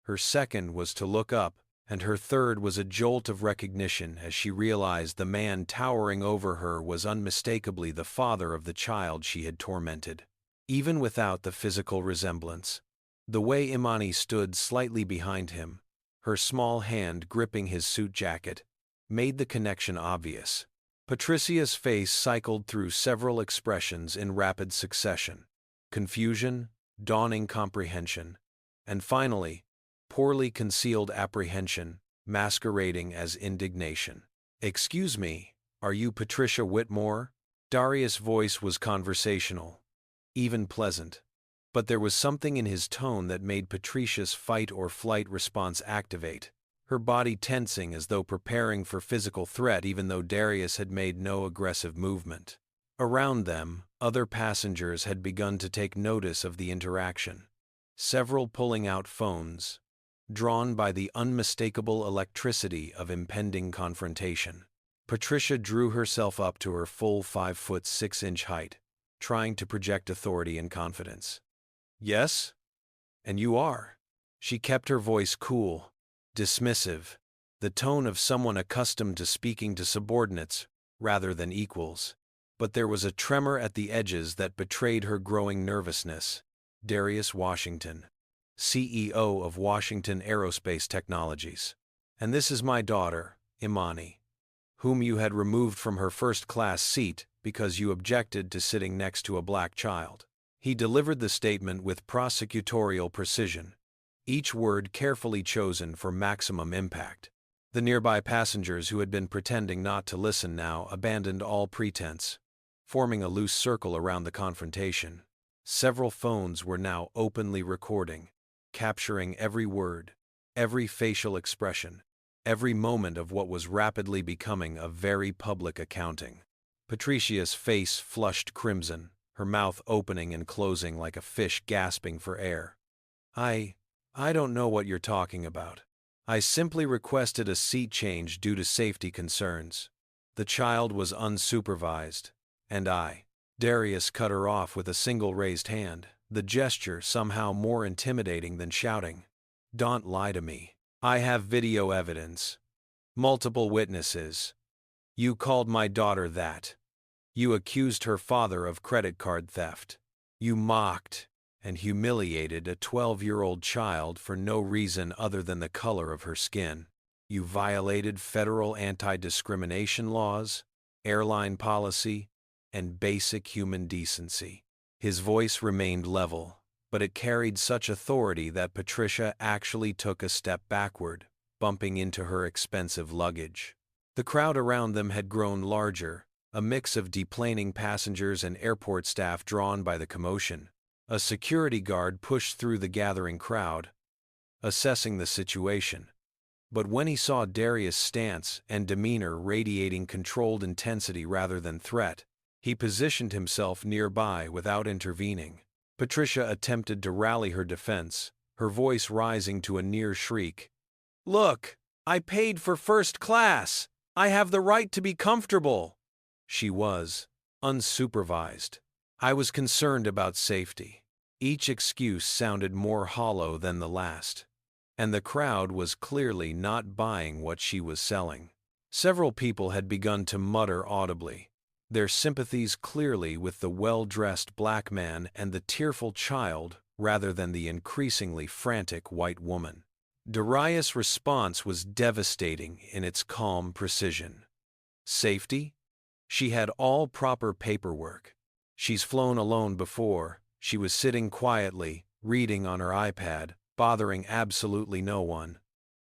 Her second was to look up, and her third was a jolt of recognition as she realized the man towering over her was unmistakably the father of the child she had tormented. Even without the physical resemblance, the way Imani stood slightly behind him, her small hand gripping his suit jacket, made the connection obvious. Patricia's face cycled through several expressions in rapid succession. Confusion, dawning comprehension, and finally, poorly concealed apprehension, masquerading as indignation. "Excuse me, are you Patricia Whitmore?" Darius' voice was conversational, even pleasant, but there was something in his tone that made Patricia's fight-or-flight response activate, her body tensing as though preparing for physical threat even though Darius had made no aggressive movement. Around them, other passengers had begun to take notice of the interaction, several pulling out phones, drawn by the unmistakable electricity of impending confrontation. Patricia drew herself up to her full 5'6" height, trying to project authority and confidence. "Yes? And you are?" She kept her voice cool, dismissive, the tone of someone accustomed to speaking to subordinates rather than equals. But there was a tremor at the edges that betrayed her growing nervousness. "Darius Washington, CEO of Washington Aerospace Technologies. And this is my daughter, Imani, whom you had removed from her first-class seat because you objected to sitting next to a Black child." He delivered the statement with prosecutorial precision, each word carefully chosen for maximum impact. The nearby passengers who had been pretending not to listen now abandoned all pretense, forming a loose circle around the confrontation. Several phones were now openly recording, capturing every word, every facial expression, every moment of what was rapidly becoming a very public accounting. Patricia's face flushed crimson, her mouth opening and closing like a fish gasping for air. I don't know what you're talking about. I simply requested a seat change due to safety concerns. The child was unsupervised, and Darius cut her off with a single raised hand, the gesture somehow more intimidating than shouting. "Don't lie to me. I have video evidence. Multiple witnesses. You called my daughter that. You accused her father of credit card theft. You mocked and humiliated a 12-year-old child for no reason other than the color of her skin. You violated federal anti-discrimination laws, airline policy, and basic human decency." His voice remained level, but it carried such authority that Patricia actually took a step backward, bumping into her expensive luggage. The crowd around them had grown larger, a mix of deplaning passengers and airport staff drawn by the commotion. A security guard pushed through the gathering crowd, assessing the situation. But when he saw Darius' stance and demeanor radiating controlled intensity rather than threat, he positioned himself nearby without intervening. Patricia attempted to rally her defense, her voice rising to a near shriek. "Look, I paid for first class! I have the right to be comfortable!" She was unsupervised. I was concerned about safety. Each excuse sounded more hollow than the last, and the crowd was clearly not buying what she was selling. Several people had begun to mutter audibly, their sympathies clearly with the well-dressed black man and the tearful child rather than the increasingly frantic white woman. Darius' response was devastating in its calm precision. Safety? She had all proper paperwork. She's flown alone before. She was sitting quietly, reading on her iPad, bothering absolutely no one.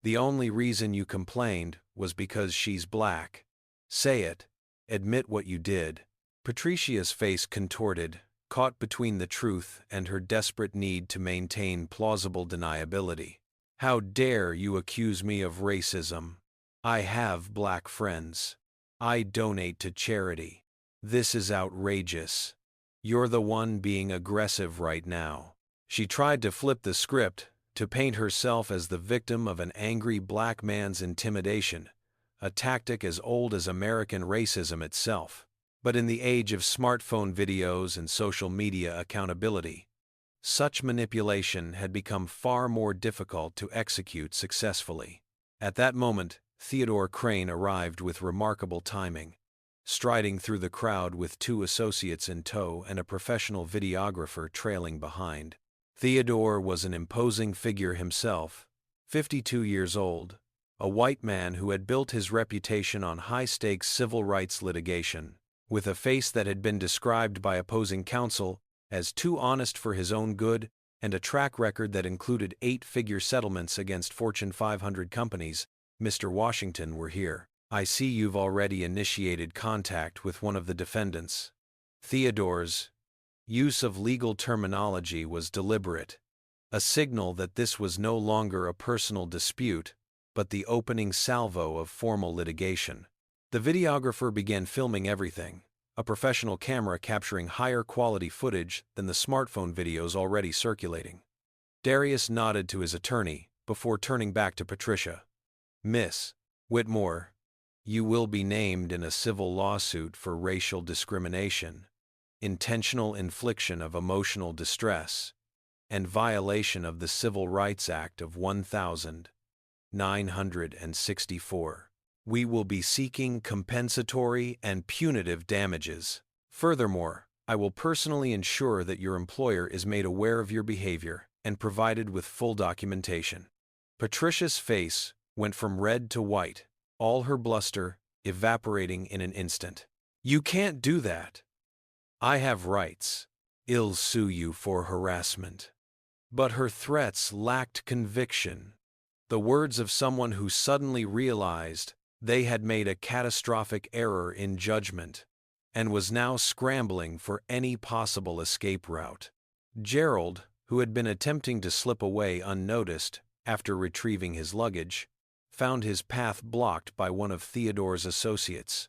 The only reason you complained was because she's black. Say it. Admit what you did. Patricia's face contorted, caught between the truth and her desperate need to maintain plausible deniability. How dare you accuse me of racism? I have black friends. I donate to charity. This is outrageous. You're the one being aggressive right now. She tried to flip the script, to paint herself as the victim of an angry black man's intimidation, a tactic as old as American racism itself. But in the age of smartphone videos and social media accountability, such manipulation had become far more difficult to execute successfully. At that moment, Theodore Crane arrived with remarkable timing, striding through the crowd with 2 associates in tow and a professional videographer trailing behind. Theodore was an imposing figure himself, 52 years old, a white man who had built his reputation on high-stakes civil rights litigation, with a face that had been described by opposing counsel as too honest for his own good and a track record that included 8-figure settlements against Fortune 500 companies. "Mr. Washington, we're here. I see you've already initiated contact with one of the defendants." Theodore's use of legal terminology was deliberate, a signal that this was no longer a personal dispute, but the opening salvo of formal litigation. The videographer began filming everything, a professional camera capturing higher quality footage than the smartphone videos already circulating. Darius nodded to his attorney before turning back to Patricia. "Miss Whitmore, you will be named in a civil lawsuit for racial discrimination, intentional infliction of emotional distress, and violation of the Civil Rights Act of 1964. We will be seeking compensatory and punitive damages. Furthermore, I will personally ensure that your employer is made aware of your behavior and provided with full documentation." Patricia's face went from red to white, all her bluster evaporating in an instant. "You can't do that. I have rights. I'll sue you for harassment." But her threats lacked conviction, the words of someone who suddenly realized they had made a catastrophic error in judgment and was now scrambling for any possible escape route. Gerald, who had been attempting to slip away unnoticed after retrieving his luggage, found his path blocked by one of Theodore's associates.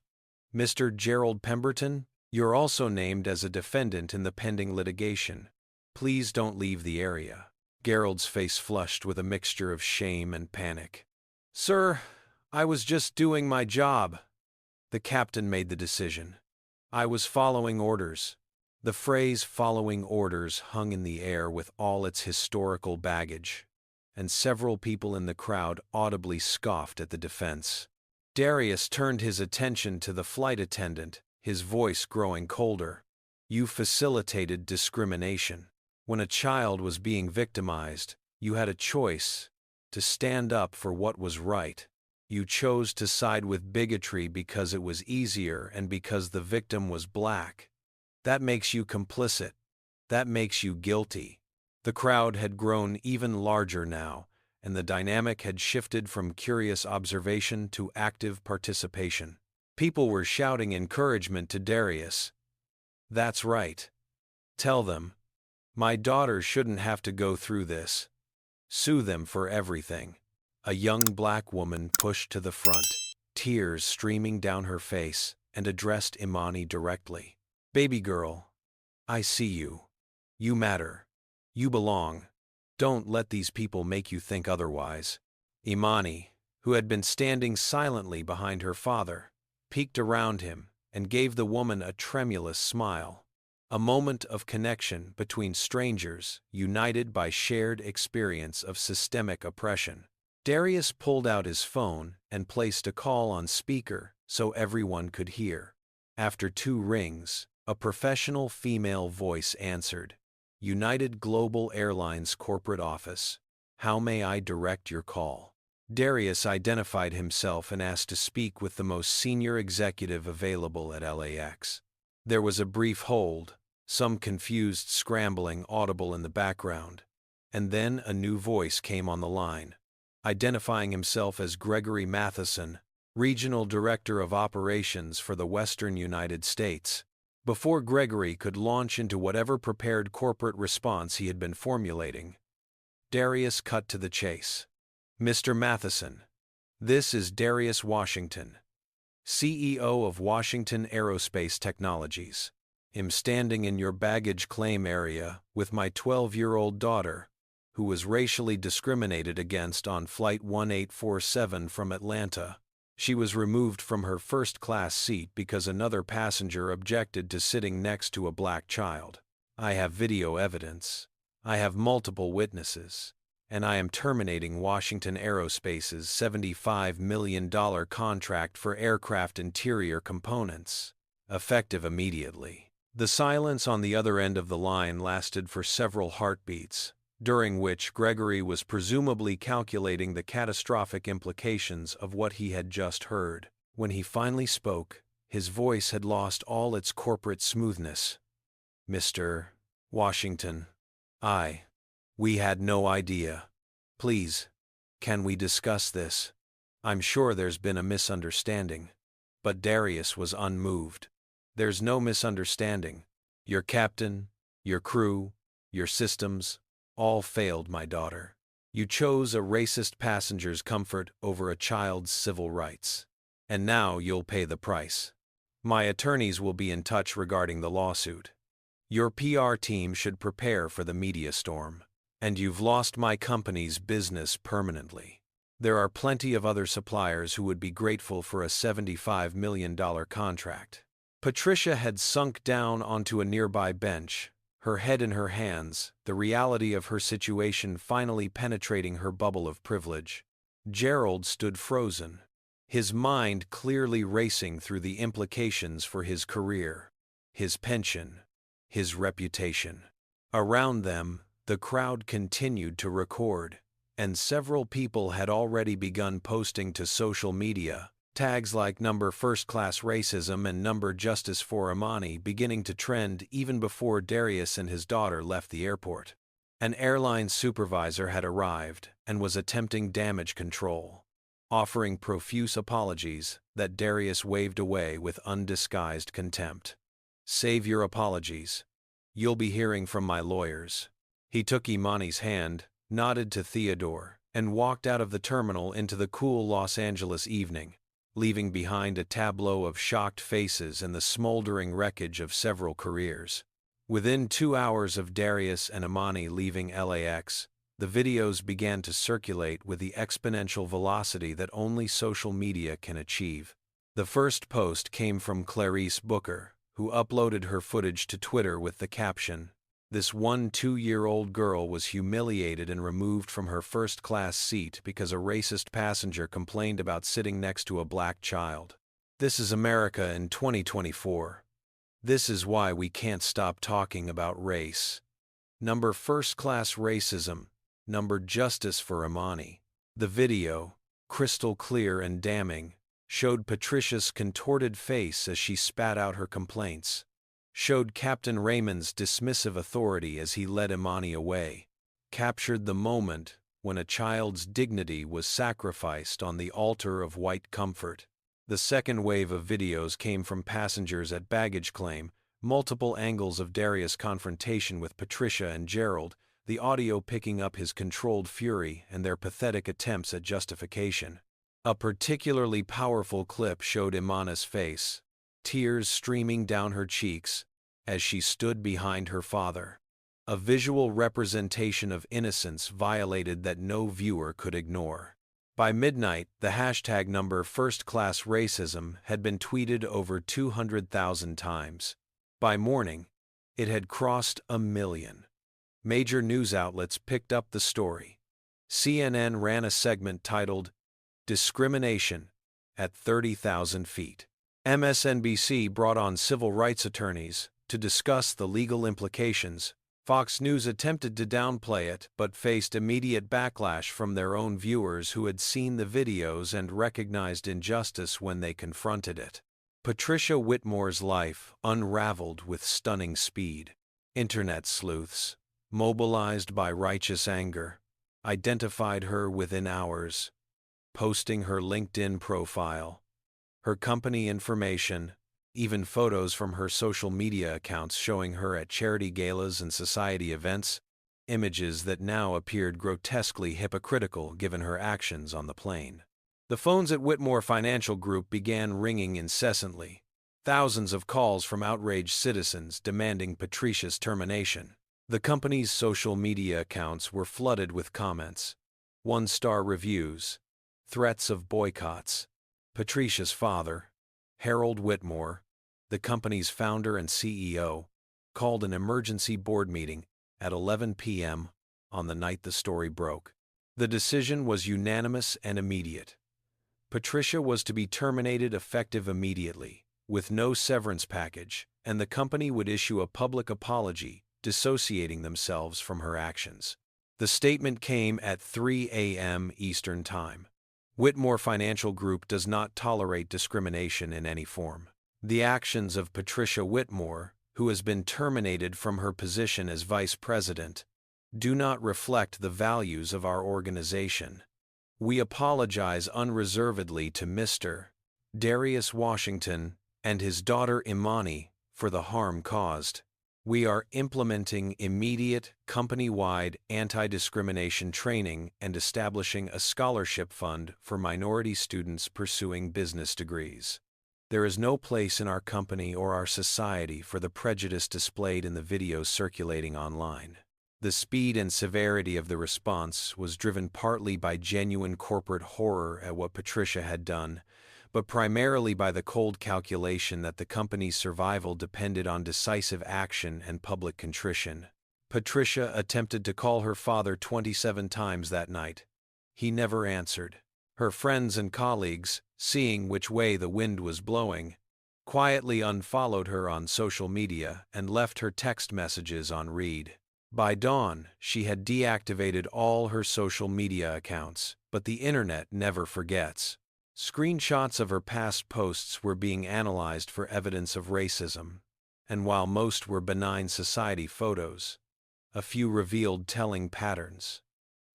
"Mr. Gerald Pemberton, you're also named as a defendant in the pending litigation. Please don't leave the area." Gerald's face flushed with a mixture of shame and panic. "Sir, I was just doing my job." The captain made the decision. "I was following orders." The phrase "following orders" hung in the air with all its historical baggage, and several people in the crowd audibly scoffed at the defense. Darius turned his attention to the flight attendant, his voice growing colder. "You facilitated discrimination. When a child was being victimized, you had a choice to stand up for what was right. You chose to side with bigotry because it was easier and because the victim was black. That makes you complicit. That makes you guilty." The crowd had grown even larger now, and the dynamic had shifted from curious observation to active participation. People were shouting encouragement to Darius. "That's right. Tell them. My daughter shouldn't have to go through this. Sue them for everything." A young black woman pushed to the front, tears streaming down her face, and addressed Imani directly. "Baby girl, I see you. You matter. You belong. Don't let these people make you think otherwise." Imani, who had been standing silently behind her father, peeked around him and gave the woman a tremulous smile. A moment of connection between strangers united by shared experience of systemic oppression. Darius pulled out his phone and placed a call on speaker so everyone could hear. After 2 rings, a professional female voice answered. "United Global Airlines corporate office. How may I direct your call?" Darius identified himself and asked to speak with the most senior executive available at LAX. There was a brief hold, some confused scrambling audible in the background, and then a new voice came on the line. Identifying himself as Gregory Matheson, Regional Director of Operations for the Western United States. Before Gregory could launch into whatever prepared corporate response he had been formulating, Darius cut to the chase. "Mr. Matheson, this is Darius Washington, CEO of Washington Aerospace Technologies. I'm standing in your baggage claim area with my 12-year-old daughter, who was racially discriminated against on Flight 1847 from Atlanta. She was removed from her first-class seat because another passenger objected to sitting next to a black child. I have video evidence. I have multiple witnesses. And I am terminating Washington Aerospace's $75 million contract for aircraft interior components, effective immediately." The silence on the other end of the line lasted for several heartbeats, during which Gregory was presumably calculating the catastrophic implications of what he had just heard. When he finally spoke, his voice had lost all its corporate smoothness. "Mr. Washington, we had no idea. Please, can we discuss this? I'm sure there's been a misunderstanding." But Darius was unmoved. "There's no misunderstanding. Your captain, your crew, your systems, all failed my daughter. You chose a racist passenger's comfort over a child's civil rights. And now you'll pay the price. My attorneys will be in touch regarding the lawsuit. Your PR team should prepare for the media storm. And you've lost my company's business permanently. There are plenty of other suppliers who would be grateful for a $75 million contract." Patricia had sunk down onto a nearby bench, her head in her hands, the reality of her situation finally penetrating her bubble of privilege. Gerald stood frozen, his mind clearly racing through the implications for his career, his pension, his reputation. Around them, the crowd continued to record, and several people had already begun posting to social media, tags like #first-class racism and #justice for Imani beginning to trend even before Darius and his daughter left the airport. An airline supervisor had arrived and was attempting damage control, offering profuse apologies that Darius waved away with undisguised contempt. "Save your apologies. You'll be hearing from my lawyers." He took Imani's hand, nodded to Theodore, and walked out of the terminal into the cool Los Angeles evening, leaving behind a tableau of shocked faces and the smoldering wreckage of several careers. Within 2 hours of Darius and Imani leaving LAX, the videos began to circulate with the exponential velocity that only social media can achieve. The first post came from Clarice Booker, who uploaded her footage to Twitter with the caption, "This 2-year-old girl was humiliated and removed from her first-class seat because a racist passenger complained about sitting next to a black child. This is America in 2024. This is why we can't stop talking about race. First-class racism, justice for Imani." The video, crystal clear and damning, showed Patricia's contorted face as she spat out her complaints, showed Captain Raymond's dismissive authority as he led Imani away, captured the moment when a child's dignity was sacrificed on the altar of white comfort. The second wave of videos came from passengers at baggage claim, multiple angles of Darius' confrontation with Patricia and Gerald, the audio picking up his controlled fury and their pathetic attempts at justification. A particularly powerful clip showed Imani's face, tears streaming down her cheeks, as she stood behind her father. A visual representation of innocence violated that no viewer could ignore. By midnight, the hashtag number first-class racism had been tweeted over 200,000 times. By morning, it had crossed 1 million. Major news outlets picked up the story. CNN ran a segment titled, "Discrimination at 30,000 feet." MSNBC brought on civil rights attorneys to discuss the legal implications. Fox News attempted to downplay it but faced immediate backlash from their own viewers who had seen the videos and recognized injustice when they confronted it. Patricia Whitmore's life unraveled with stunning speed. Internet sleuths, mobilized by righteous anger, identified her within hours, posting her LinkedIn profile, her company information, even photos from her social media accounts showing her at charity galas and society events, images that now appeared grotesquely hypocritical given her actions on the plane. The phones at Whitmore Financial Group began ringing incessantly, thousands of calls from outraged citizens demanding Patricia's termination. The company's social media accounts were flooded with comments, one-star reviews, threats of boycotts. Patricia's father, Gerald Whitmore, the company's founder and CEO, called an emergency board meeting at 11 p.m. on the night the story broke. The decision was unanimous and immediate. Patricia was to be terminated effective immediately, with no severance package, and the company would issue a public apology, dissociating themselves from her actions. The statement came at 3 a.m. Eastern Time. Whitmore Financial Group does not tolerate discrimination in any form. The actions of Patricia Whitmore, who has been terminated from her position as vice president, do not reflect the values of our organization. We apologize unreservedly to Mr. Darius Washington and his daughter Imani for the harm caused. We are implementing immediate, company-wide anti-discrimination training and establishing a scholarship fund for minority students pursuing business degrees. There is no place in our company or our society for the prejudice displayed in the videos circulating online. The speed and severity of the response was driven partly by genuine corporate horror at what Patricia had done, but primarily by the cold calculation that the company's survival depended on decisive action and public contrition. Patricia attempted to call her father 27 times that night. He never answered. Her friends and colleagues, seeing which way the wind was blowing, quietly unfollowed her on social media and left her text messages on read. By dawn, she had deactivated all her social media accounts, but the internet never forgets. Screenshots of her past posts were being analyzed for evidence of racism, and while most were benign society photos, a few revealed telling patterns.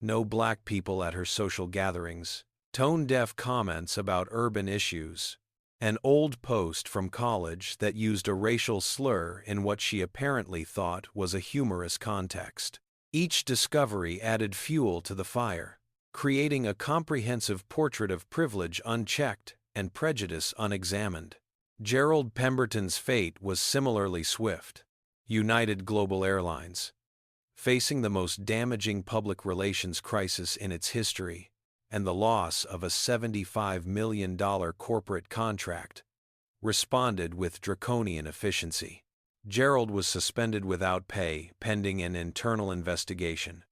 No black people at her social gatherings, tone-deaf comments about urban issues, an old post from college that used a racial slur in what she apparently thought was a humorous context. Each discovery added fuel to the fire, creating a comprehensive portrait of privilege unchecked and prejudice unexamined. Gerald Pemberton's fate was similarly swift. United Global Airlines, facing the most damaging public relations crisis in its history, and the loss of a $75 million corporate contract, responded with draconian efficiency. Gerald was suspended without pay pending an internal investigation,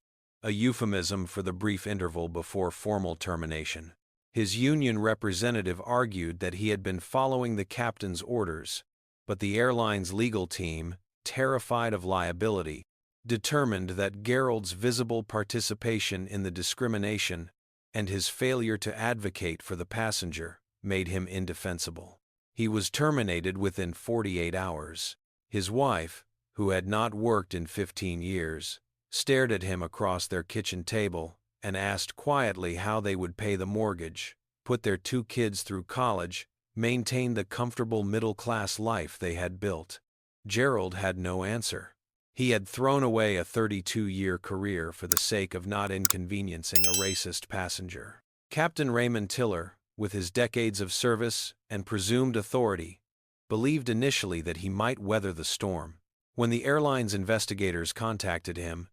a euphemism for the brief interval before formal termination. His union representative argued that he had been following the captain's orders, but the airline's legal team, terrified of liability, determined that Gerald's visible participation in the discrimination and his failure to advocate for the passenger made him indefensible. He was terminated within 48 hours. His wife, who had not worked in 15 years, stared at him across their kitchen table, and asked quietly how they would pay the mortgage, put their 2 kids through college, maintain the comfortable middle-class life they had built. Gerald had no answer. He had thrown away a 32-year career for the sake of not inconveniencing a racist passenger. Captain Raymond Tiller, with his decades of service and presumed authority, believed initially that he might weather the storm. When the airline's investigators contacted him,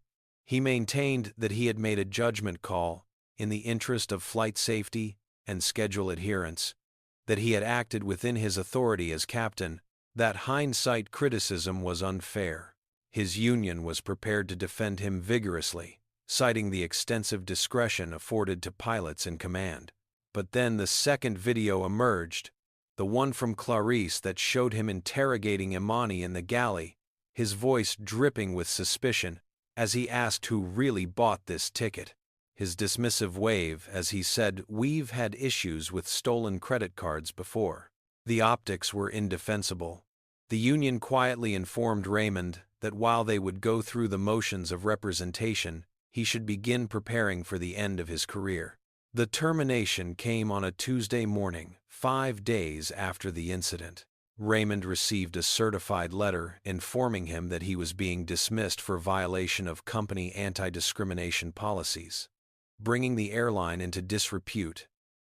he maintained that he had made a judgment call in the interest of flight safety and schedule adherence, that he had acted within his authority as captain, that hindsight criticism was unfair. His union was prepared to defend him vigorously, citing the extensive discretion afforded to pilots in command. But then the second video emerged, the one from Clarice that showed him interrogating Imani in the galley, his voice dripping with suspicion as he asked who really bought this ticket. His dismissive wave as he said, "We've had issues with stolen credit cards before." The optics were indefensible. The union quietly informed Raymond that while they would go through the motions of representation, he should begin preparing for the end of his career. The termination came on a Tuesday morning, 5 days after the incident. Raymond received a certified letter informing him that he was being dismissed for violation of company anti-discrimination policies, bringing the airline into disrepute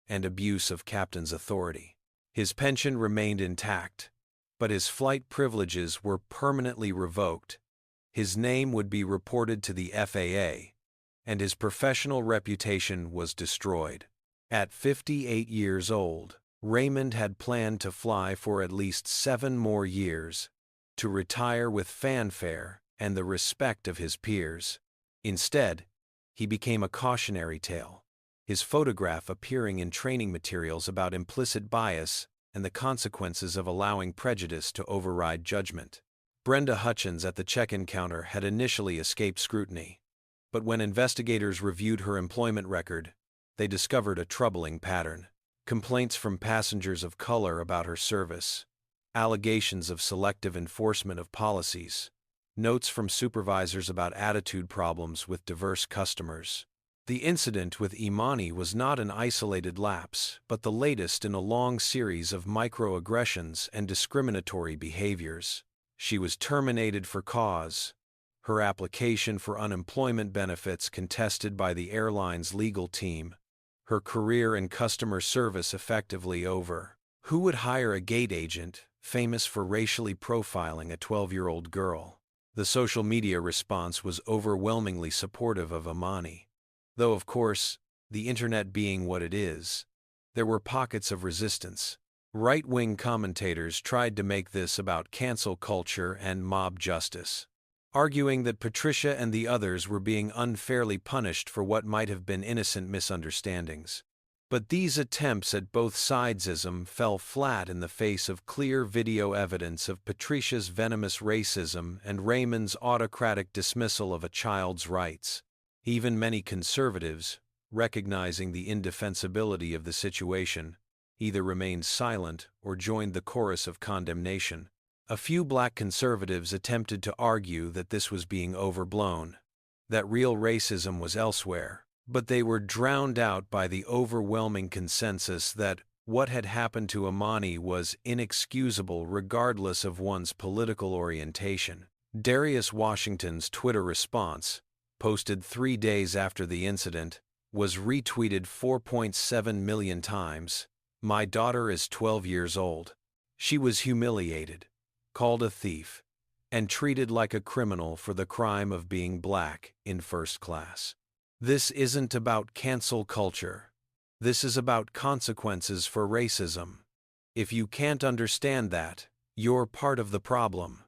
and abuse of captain's authority. His pension remained intact, but his flight privileges were permanently revoked. His name would be reported to the FAA, and his professional reputation was destroyed. At 58 years old, Raymond had planned to fly for at least 7 more years, to retire with fanfare and the respect of his peers. Instead, he became a cautionary tale, his photograph appearing in training materials about implicit bias and the consequences of allowing prejudice to override judgment. Brenda Hutchins at the check-in counter had initially escaped scrutiny, but when investigators reviewed her employment record, they discovered a troubling pattern. Complaints from passengers of color about her service, allegations of selective enforcement of policies, notes from supervisors about attitude problems with diverse customers. The incident with Imani was not an isolated lapse, but the latest in a long series of microaggressions and discriminatory behaviors. She was terminated for cause, her application for unemployment benefits contested by the airline's legal team, her career in customer service effectively over. Who would hire a gate agent famous for racially profiling a 12-year-old girl? The social media response was overwhelmingly supportive of Imani. Though, of course, the internet being what it is, there were pockets of resistance. Right-wing commentators tried to make this about cancel culture and mob justice, arguing that Patricia and the others were being unfairly punished for what might have been innocent misunderstandings. But these attempts at both sidesism fell flat in the face of clear video evidence of Patricia's venomous racism and Raymond's autocratic dismissal of a child's rights. Even many conservatives, recognizing the indefensibility of the situation, either remained silent or joined the chorus of condemnation. A few black conservatives attempted to argue that this was being overblown, that real racism was elsewhere, but they were drowned out by the overwhelming consensus that what had happened to Imani was inexcusable regardless of one's political orientation. Darius Washington's Twitter response, posted 3 days after the incident, was retweeted 4.7 million times. "My daughter is 12 years old. She was humiliated, called a thief, and treated like a criminal for the crime of being black in first class." This isn't about cancel culture. This is about consequences for racism. If you can't understand that, you're part of the problem.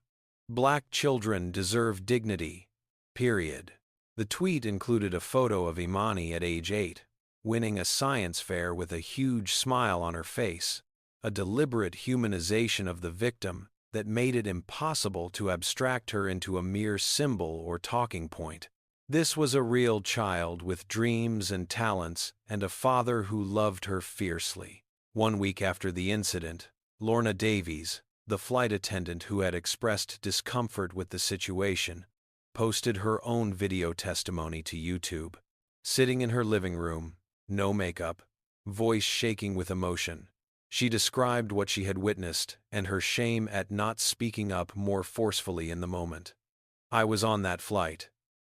Black children deserve dignity. Period. The tweet included a photo of Imani at age 8, winning a science fair with a huge smile on her face, a deliberate humanization of the victim that made it impossible to abstract her into a mere symbol or talking point. This was a real child with dreams and talents and a father who loved her fiercely. 1 week after the incident, Lorna Davies, the flight attendant who had expressed discomfort with the situation, posted her own video testimony to YouTube. Sitting in her living room, no makeup, voice shaking with emotion, she described what she had witnessed and her shame at not speaking up more forcefully in the moment. "I was on that flight.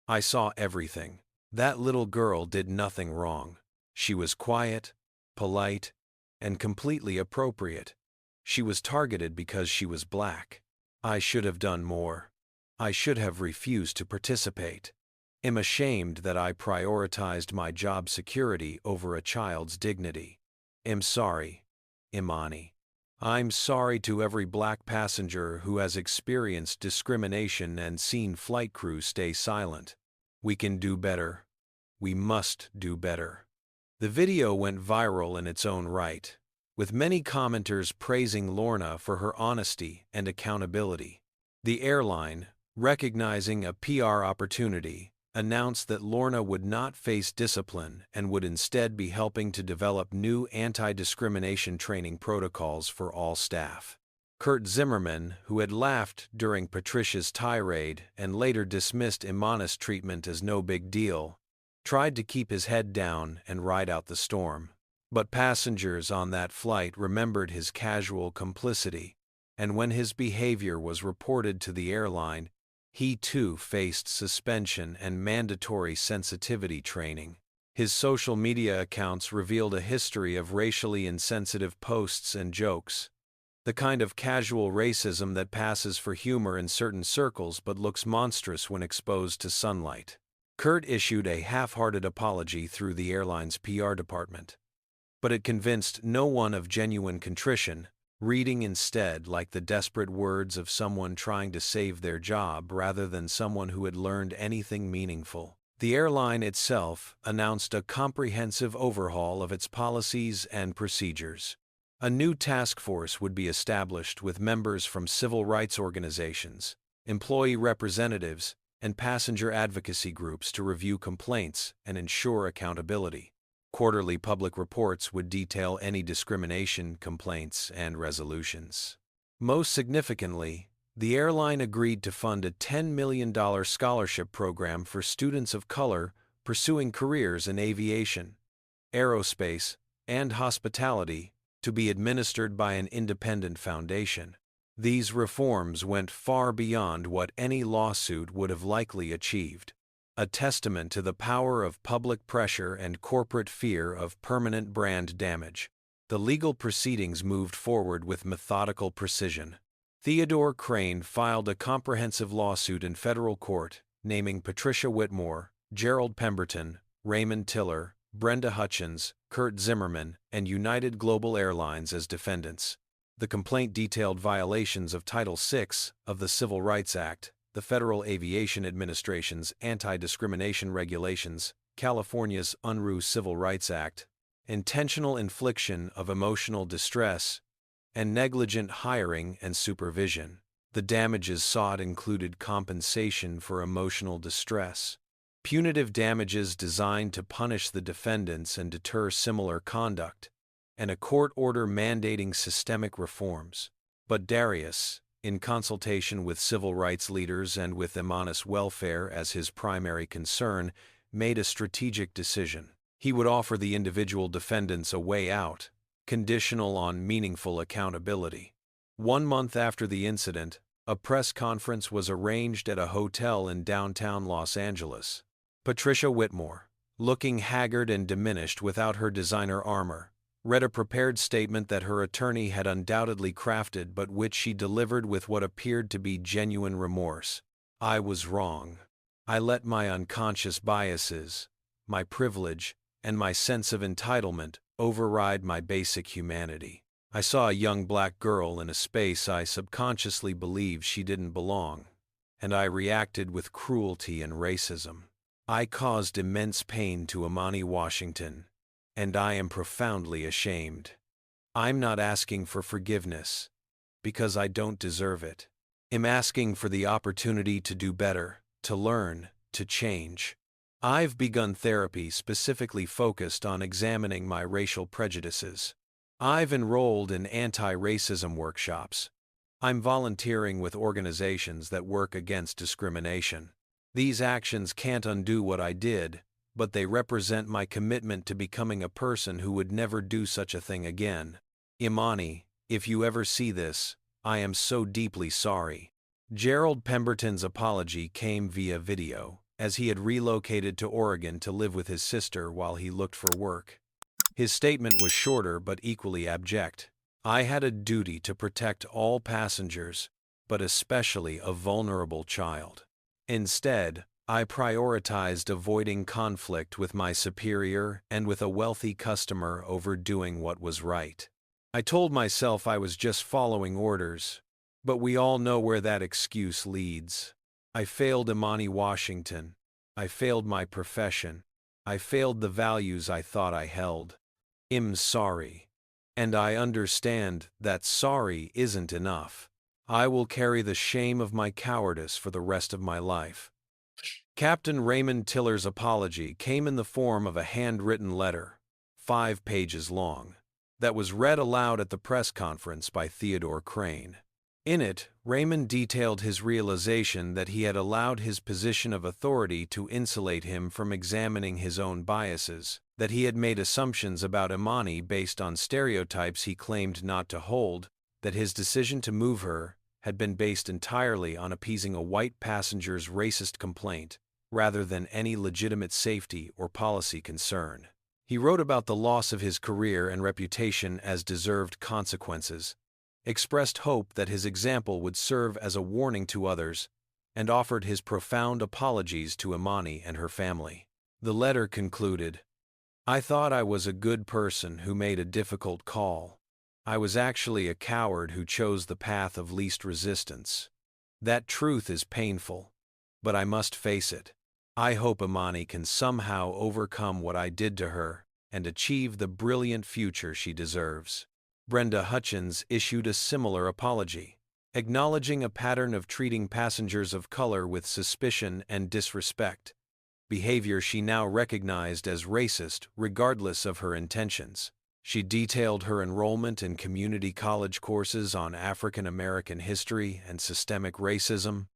I saw everything. That little girl did nothing wrong. She was quiet, polite, and completely appropriate. She was targeted because she was black. I should have done more. I should have refused to participate. Am ashamed that I prioritized my job security over a child's dignity. Am sorry, Imani. I'm sorry to every black passenger who has experienced discrimination and seen flight crew stay silent. We can do better. We must do better." The video went viral in its own right, with many commenters praising Lorna for her honesty and accountability. The airline, recognizing a PR opportunity, announced that Lorna would not face discipline and would instead be helping to develop new anti-discrimination training protocols for all staff. Kurt Zimmerman, who had laughed during Patricia's tirade and later dismissed Imani's treatment as no big deal, tried to keep his head down and ride out the storm. But passengers on that flight remembered his casual complicity, and when his behavior was reported to the airline, he too faced suspension and mandatory sensitivity training. His social media accounts revealed a history of racially insensitive posts and jokes, the kind of casual racism that passes for humor in certain circles but looks monstrous when exposed to sunlight. Kurt issued a half-hearted apology through the airline's PR department, but it convinced no one of genuine contrition, reading instead like the desperate words of someone trying to save their job rather than someone who had learned anything meaningful. The airline itself announced a comprehensive overhaul of its policies and procedures. A new task force would be established with members from civil rights organizations, employee representatives, and passenger advocacy groups to review complaints and ensure accountability. Quarterly public reports would detail any discrimination complaints and resolutions. Most significantly, the airline agreed to fund a $10 million scholarship program for students of color pursuing careers in aviation, aerospace, and hospitality to be administered by an independent foundation. These reforms went far beyond what any lawsuit would have likely achieved, a testament to the power of public pressure and corporate fear of permanent brand damage. The legal proceedings moved forward with methodical precision. Theodore Crane filed a comprehensive lawsuit in federal court, naming Patricia Whitmore, Gerald Pemberton, Raymond Tiller, Brenda Hutchins, Kurt Zimmerman, and United Global Airlines as defendants. The complaint detailed violations of Title VI of the Civil Rights Act, the Federal Aviation Administration's anti-discrimination regulations, California's Unruh Civil Rights Act, intentional infliction of emotional distress, and negligent hiring and supervision. The damages sought included compensation for emotional distress, punitive damages designed to punish the defendants and deter similar conduct, and a court order mandating systemic reforms. But Darius, in consultation with civil rights leaders and with Imani's welfare as his primary concern, made a strategic decision. He would offer the individual defendants a way out, conditional on meaningful accountability. 1 month after the incident, a press conference was arranged at a hotel in downtown Los Angeles. Patricia Whitmore, looking haggard and diminished without her designer armor, read a prepared statement that her attorney had undoubtedly crafted but which she delivered with what appeared to be genuine remorse. "I was wrong. I let my unconscious biases, my privilege, and my sense of entitlement override my basic humanity. I saw a young black girl in a space I subconsciously believed she didn't belong, and I reacted with cruelty and racism. I caused immense pain to Imani Washington, and I am profoundly ashamed. I'm not asking for forgiveness, because I don't deserve it. I'm asking for the opportunity to do better, to learn, to change. I've begun therapy specifically focused on examining my racial prejudices. I've enrolled in anti-racism workshops. I'm volunteering with organizations that work against discrimination. These actions can't undo what I did, but they represent my commitment to becoming a person who would never do such a thing again. Imani, if you ever see this, I am so deeply sorry." Gerald Pemberton's apology came via video, as he had relocated to Oregon to live with his sister while he looked for work. His statement was shorter but equally abject. "I had a duty to protect all passengers, but especially a vulnerable child. Instead, I prioritized avoiding conflict with my superior and with a wealthy customer over doing what was right. I told myself I was just following orders, but we all know where that excuse leads. I failed Imani Washington. I failed my profession. I failed the values I thought I held. I'm sorry. And I understand that sorry isn't enough. I will carry the shame of my cowardice for the rest of my life." Captain Raymond Tiller's apology came in the form of a handwritten letter, 5 pages long, that was read aloud at the press conference by Theodore Crane. In it, Raymond detailed his realization that he had allowed his position of authority to insulate him from examining his own biases, that he had made assumptions about Imani based on stereotypes he claimed not to hold, that his decision to move her had been based entirely on appeasing a white passenger's racist complaint, rather than any legitimate safety or policy concern. He wrote about the loss of his career and reputation as deserved consequences, expressed hope that his example would serve as a warning to others, and offered his profound apologies to Imani and her family. The letter concluded, "I thought I was a good person who made a difficult call. I was actually a coward who chose the path of least resistance. That truth is painful, but I must face it. I hope Imani can somehow overcome what I did to her and achieve the brilliant future she deserves." Brenda Hutchins issued a similar apology, acknowledging a pattern of treating passengers of color with suspicion and disrespect, behavior she now recognized as racist regardless of her intentions. She detailed her enrollment in community college courses on African American history and systemic racism,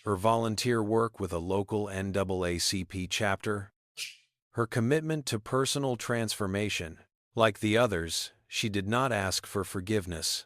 her volunteer work with a local NAACP chapter, her commitment to personal transformation. Like the others, she did not ask for forgiveness,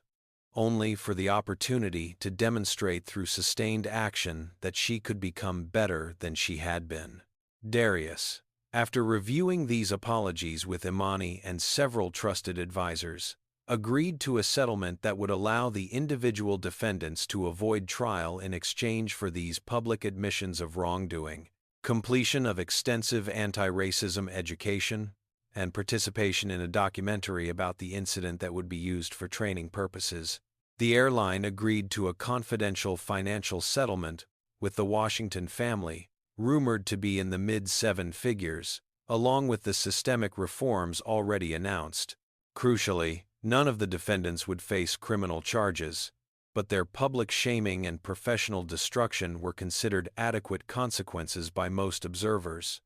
only for the opportunity to demonstrate through sustained action that she could become better than she had been. Darius, after reviewing these apologies with Imani and several trusted advisors, agreed to a settlement that would allow the individual defendants to avoid trial in exchange for these public admissions of wrongdoing, completion of extensive anti-racism education, and participation in a documentary about the incident that would be used for training purposes. The airline agreed to a confidential financial settlement with the Washington family, rumored to be in the mid-7 figures, along with the systemic reforms already announced. Crucially, none of the defendants would face criminal charges, but their public shaming and professional destruction were considered adequate consequences by most observers.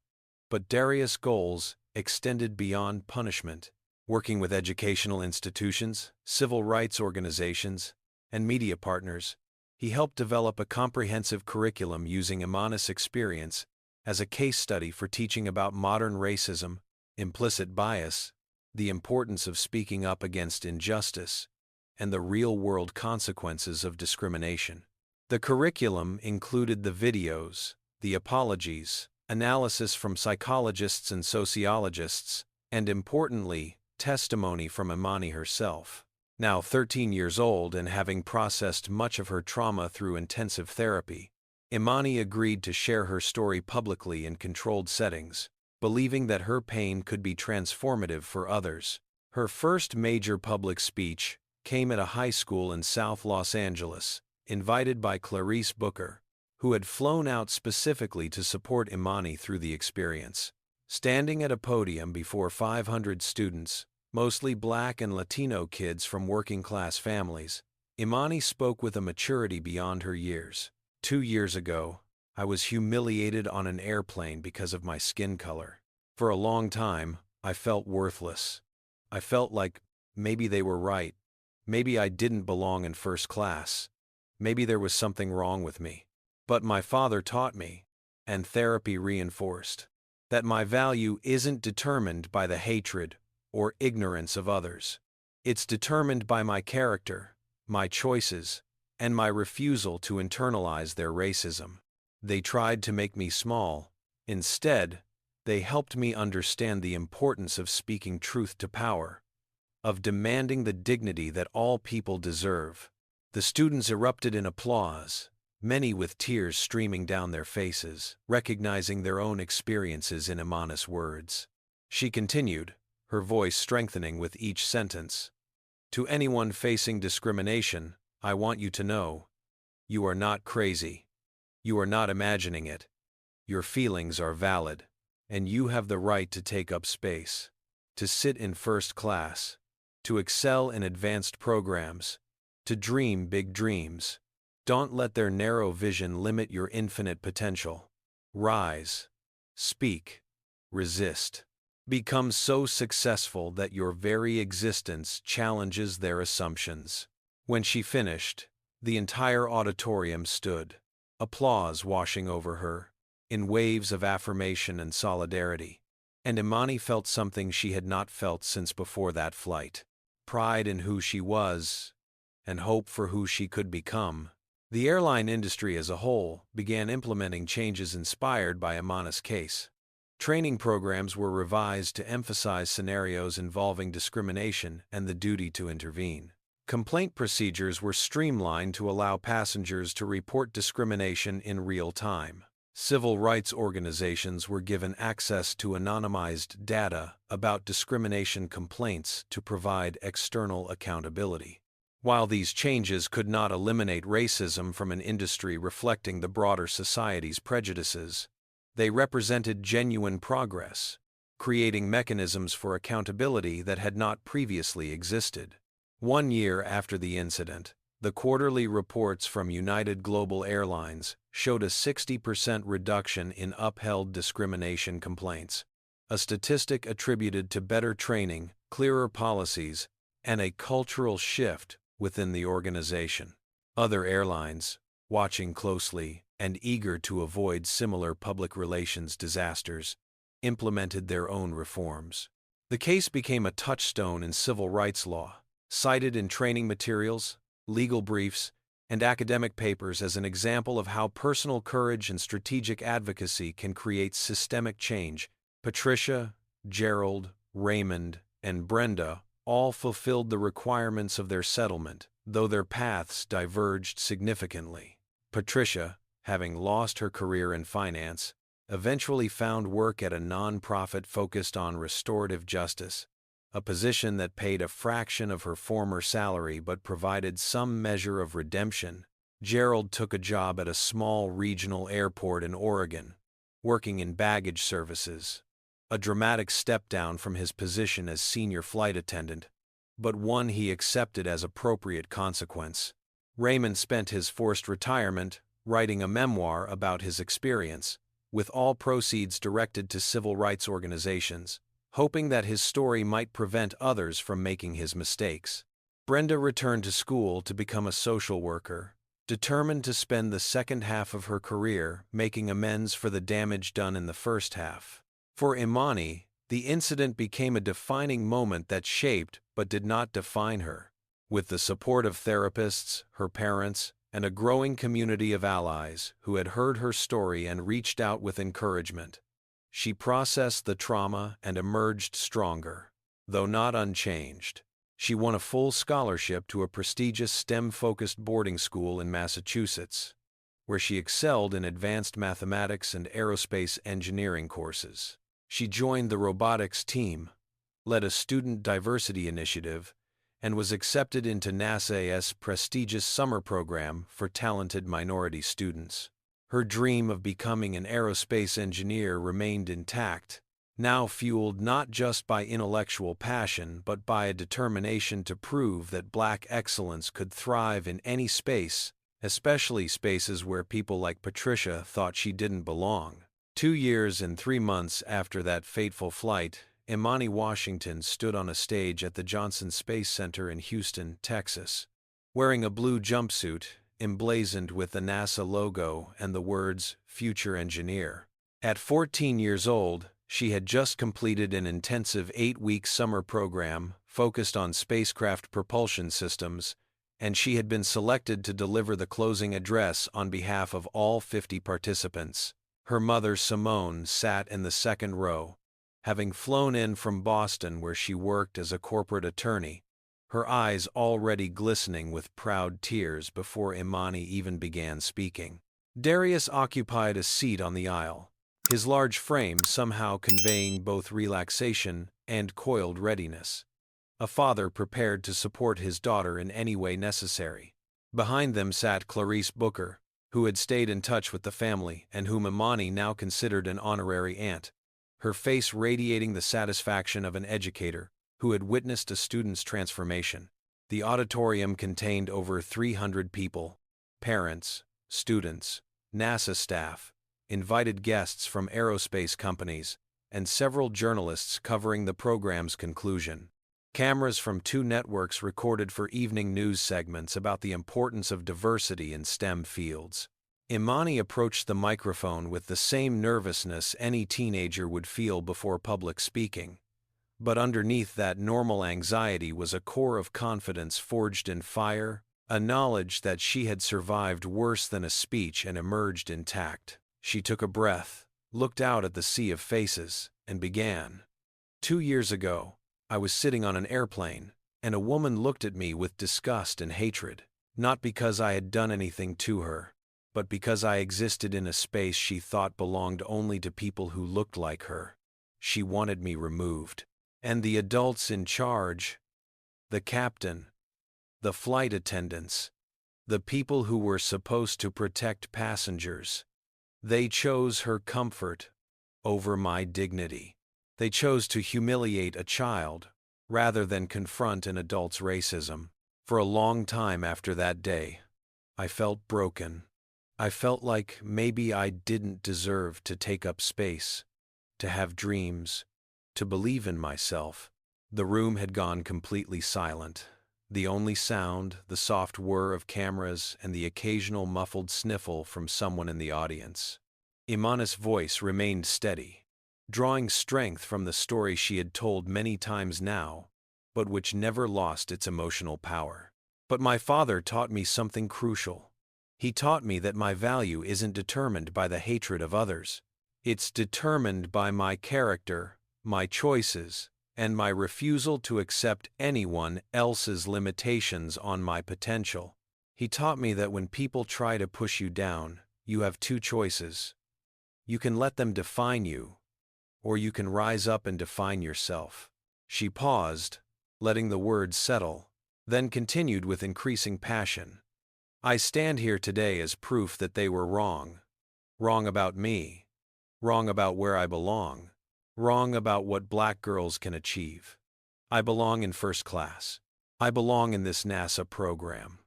But Darius' goals extended beyond punishment. Working with educational institutions, civil rights organizations, and media partners, he helped develop a comprehensive curriculum using Imani's experience as a case study for teaching about modern racism, implicit bias, the importance of speaking up against injustice, and the real-world consequences of discrimination. The curriculum included the videos, the apologies, analysis from psychologists and sociologists, and importantly, testimony from Imani herself. Now 13 years old and having processed much of her trauma through intensive therapy, Imani agreed to share her story publicly in controlled settings, believing that her pain could be transformative for others. Her first major public speech came at a high school in South Los Angeles, invited by Clarice Booker, who had flown out specifically to support Imani through the experience. Standing at a podium before 500 students, mostly Black and Latino kids from working-class families, Imani spoke with a maturity beyond her years. 2 years ago, I was humiliated on an airplane because of my skin color. For a long time, I felt worthless. I felt like maybe they were right. Maybe I didn't belong in first class. Maybe there was something wrong with me. But my father taught me, and therapy reinforced, that my value isn't determined by the hatred or ignorance of others. It's determined by my character, my choices, and my refusal to internalize their racism. They tried to make me small. Instead, they helped me understand the importance of speaking truth to power, of demanding the dignity that all people deserve. The students erupted in applause, many with tears streaming down their faces, recognizing their own experiences in Imani's words. She continued, her voice strengthening with each sentence. To anyone facing discrimination, I want you to know, you are not crazy. You are not imagining it. Your feelings are valid, and you have the right to take up space, to sit in first class, to excel in advanced programs, to dream big dreams. Don't let their narrow vision limit your infinite potential. Rise, speak, resist. Become so successful that your very existence challenges their assumptions. When she finished, the entire auditorium stood, applause washing over her, in waves of affirmation and solidarity. And Imani felt something she had not felt since before that flight. Pride in who she was, and hope for who she could become. The airline industry as a whole began implementing changes inspired by Imani's case. Training programs were revised to emphasize scenarios involving discrimination and the duty to intervene. Complaint procedures were streamlined to allow passengers to report discrimination in real time. Civil rights organizations were given access to anonymized data about discrimination complaints to provide external accountability. While these changes could not eliminate racism from an industry reflecting the broader society's prejudices, they represented genuine progress, creating mechanisms for accountability that had not previously existed. 1 year after the incident, the quarterly reports from United Global Airlines showed a 60% reduction in upheld discrimination complaints, a statistic attributed to better training, clearer policies, and a cultural shift within the organization. Other airlines, watching closely and eager to avoid similar public relations disasters, implemented their own reforms. The case became a touchstone in civil rights law, cited in training materials, legal briefs, and academic papers as an example of how personal courage and strategic advocacy can create systemic change. Patricia, Gerald, Raymond, and Brenda all fulfilled the requirements of their settlement, though their paths diverged significantly. Patricia, having lost her career in finance, eventually found work at a nonprofit focused on restorative justice, a position that paid a fraction of her former salary but provided some measure of redemption. Gerald took a job at a small regional airport in Oregon, working in baggage services, a dramatic step down from his position as senior flight attendant, but one he accepted as appropriate consequence. Raymond spent his forced retirement writing a memoir about his experience, with all proceeds directed to civil rights organizations, hoping that his story might prevent others from making his mistakes. Brenda returned to school to become a social worker, determined to spend the second half of her career making amends for the damage done in the first half. For Imani, the incident became a defining moment that shaped but did not define her. With the support of therapists, her parents, and a growing community of allies who had heard her story and reached out with encouragement, she processed the trauma and emerged stronger. Though not unchanged, she won a full scholarship to a prestigious STEM-focused boarding school in Massachusetts, where she excelled in advanced mathematics and aerospace engineering courses. She joined the robotics team, led a student diversity initiative, and was accepted into NASA's prestigious summer program for talented minority students. Her dream of becoming an aerospace engineer remained intact, now fueled not just by intellectual passion but by a determination to prove that Black excellence could thrive in any space, especially spaces where people like Patricia thought she didn't belong. 2 years and 3 months after that fateful flight, Imani Washington stood on a stage at the Johnson Space Center in Houston, Texas, wearing a blue jumpsuit emblazoned with the NASA logo and the words "Future Engineer." At 14 years old, She had just completed an intensive 8-week summer program focused on spacecraft propulsion systems, and she had been selected to deliver the closing address on behalf of all 50 participants. Her mother, Simone, sat in the second row, having flown in from Boston where she worked as a corporate attorney, her eyes already glistening with proud tears before Imani even began speaking. Darius occupied a seat on the aisle, his large frame somehow conveying both relaxation and coiled readiness. A father prepared to support his daughter in any way necessary. Behind them sat Clarice Booker, who had stayed in touch with the family and whom Imani now considered an honorary aunt, her face radiating the satisfaction of an educator who had witnessed a student's transformation. The auditorium contained over 300 people: parents, students, NASA staff, invited guests from aerospace companies, and several journalists covering the program's conclusion. Cameras from 2 networks recorded for evening news segments about the importance of diversity in STEM fields. Imani approached the microphone with the same nervousness any teenager would feel before public speaking, but underneath that normal anxiety was a core of confidence forged in fire, a knowledge that she had survived worse than a speech and emerged intact. She took a breath, looked out at the sea of faces, and began. 2 years ago, I was sitting on an airplane, and a woman looked at me with disgust and hatred, not because I had done anything to her, but because I existed in a space she thought belonged only to people who looked like her. She wanted me removed. And the adults in charge, the captain, the flight attendants, the people who were supposed to protect passengers, they chose her comfort over my dignity. They chose to humiliate a child rather than confront an adult's racism. For a long time after that day, I felt broken. I felt like maybe I didn't deserve to take up space, to have dreams, to believe in myself. The room had gone completely silent. The only sound, the soft whir of cameras and the occasional muffled sniffle from someone in the audience. Imani's voice remained steady, drawing strength from the story she had told many times now, but which never lost its emotional power. But my father taught me something crucial. He taught me that my value isn't determined by the hatred of others. It's determined by my character, my choices, and my refusal to accept anyone else's limitations on my potential. He taught me that when people try to push you down, you have 2 choices. You can let them define you, or you can rise up and define yourself. She paused, letting the words settle, then continued with increasing passion. I stand here today as proof that they were wrong. Wrong about me. Wrong about where I belong. Wrong about what Black girls can achieve. I belong in first class. I belong in this NASA program.